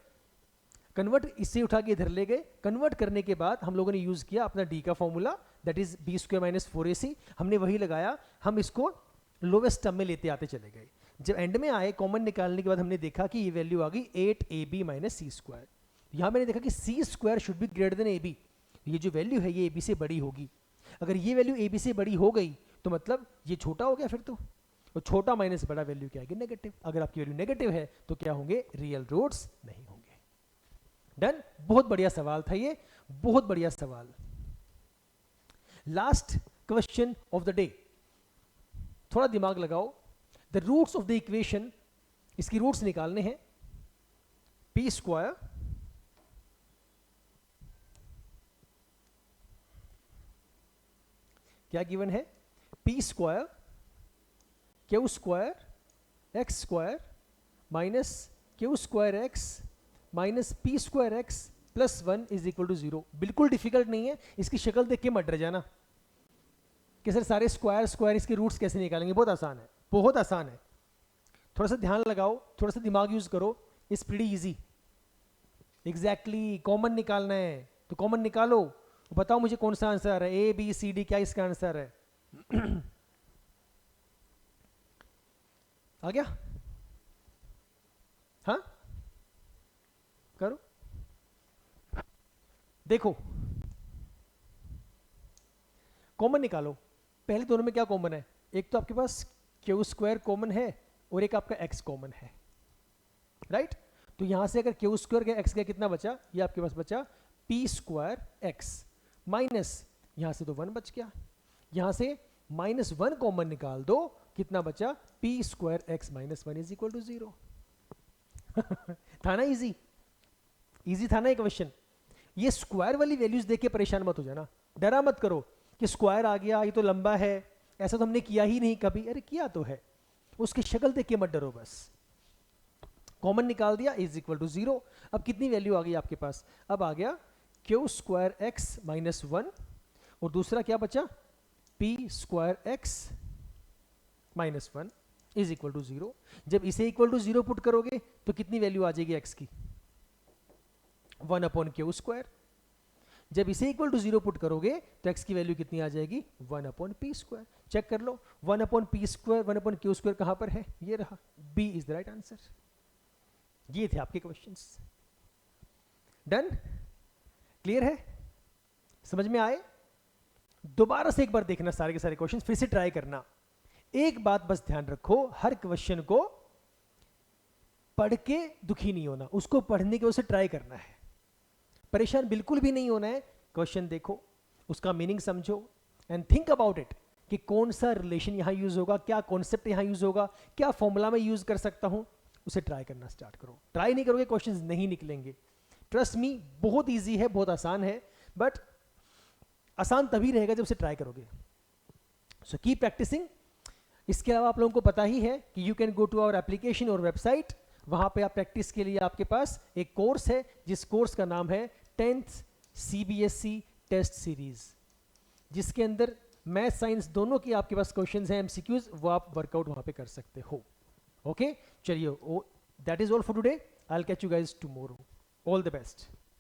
Speaker 1: कन्वर्ट इससे उठा के इधर ले गए, कन्वर्ट करने के बाद हम लोगों ने यूज किया अपना d का formula, that is B square minus 4ac, हमने वही लगाया, हम इसको लोवेस्ट टर्म में लेते आते चले गए। जब एंड में आए कॉमन निकालने के बाद हमने देखा कि ये वैल्यू आ गई 8ab माइनस सी स्क्वायर। यहां मैंने देखा कि सी square should be greater than A B, ये जो वैल्यू है ये ए बी से बड़ी होगी। अगर ये वैल्यू ए बी से बड़ी हो गई तो मतलब ये छोटा हो गया फिर तो, और छोटा माइनस बड़ा वैल्यू क्या आएगी? नेगेटिव। अगर आपकी वैल्यू नेगेटिव है तो क्या होंगे? रियल रूट्स नहीं होंगे। डन। बहुत बढ़िया सवाल था ये, बहुत बढ़िया सवाल। Last question of the day, थोड़ा दिमाग लगाओ। The roots of the equation, इसकी रूट्स निकालने हैं। पी स्क्वायर क्या गिवन है? P square Q square x square minus Q square X minus P square X plus 1 is equal to 0। बिल्कुल difficult नहीं है, इसकी शक्ल देख के मत डर जाना कि सर सारे स्क्वायर स्क्वायर इसके रूट्स कैसे निकालेंगे। बहुत आसान है, बहुत आसान है। थोड़ा सा ध्यान लगाओ, थोड़ा सा दिमाग यूज करो, it's pretty easy. Exactly common निकालना है तो कॉमन निकालो, बताओ मुझे कौन सा आंसर है? ए बी सी डी, क्या इसका आंसर है? आ गया? हाँ करो, देखो कॉमन निकालो। पहले दोनों में क्या कॉमन है? एक तो आपके पास क्यू स्क्वायर कॉमन है और एक आपका एक्स कॉमन है, राइट? तो यहां से अगर क्यू स्क्वायर का एक्स का कितना बचा? ये आपके पास बचा पी स्क्वायर एक्स माइनस, यहां से तो 1 बच गया, यहां से -1 कॉमन निकाल दो, कितना बचा? P square X minus 1 is equal to 0। था ना इजी? इजी था ना ये क्वेश्चन? ये स्क्वायर वाली वैल्यूज देख के परेशान मत हो जाना, डरा मत करो कि स्क्वायर आ गया, ये तो लंबा है, ऐसा तो हमने किया ही नहीं कभी। अरे किया तो है, उसकी शक्ल देख के मत डरो, बस कॉमन निकाल दिया इज इक्वल टू 0। अब कितनी वैल्यू आ गई आपके पास? अब आ गया क्यू स्क्वायर एक्स माइनस 1 और दूसरा क्या बचा? P square X minus 1 is equal to 0। जब इसे इक्वल टू 0 पुट करोगे तो कितनी वैल्यू आ जाएगी एक्स की? 1 अपॉन क्यू स्क्वायर। जब इसे इक्वल टू 0 पुट करोगे तो x की वैल्यू कितनी आ जाएगी? 1 अपॉन पी स्क्वायर। चेक कर लो, 1 upon P square 1 upon Q square कहां पर है? ये रहा, B is the right answer. ये थे आपके क्वेश्चंस। डन? क्लियर है? समझ में आए? दोबारा से एक बार देखना सारे के सारे क्वेश्चंस, फिर से ट्राई करना। एक बात बस ध्यान रखो, हर क्वेश्चन को पढ़ के दुखी नहीं होना, उसको पढ़ने के वजह से ट्राई करना है। परेशान बिल्कुल भी नहीं होना है। क्वेश्चन देखो, उसका मीनिंग समझो एंड थिंक अबाउट इट कि कौन सा रिलेशन यहां यूज होगा, क्या कॉन्सेप्ट यहां यूज होगा, क्या फॉर्मूला में यूज कर सकता हूं, उसे ट्राई करना स्टार्ट करो। ट्राई नहीं करोगे क्वेश्चंस नहीं निकलेंगे। ट्रस्ट मी, बहुत इजी है, बहुत आसान है, बट आसान तभी रहेगा जब उसे ट्राई करोगे। So keep practising. इसके अलावा आप लोगों को पता ही है कि you can go to our application और वेबसाइट, वहां पे आप प्रैक्टिस के लिए आपके पास एक कोर्स है, जिस कोर्स का नाम है 10th CBSE टेस्ट सीरीज, जिसके अंदर मैथ साइंस दोनों की आपके पास क्वेश्चंस हैं, MCQs, वो आप वर्कआउट वहां पे कर सकते हो। ओके, चलिए, that is all for today. I will catch you guys tomorrow. All the best.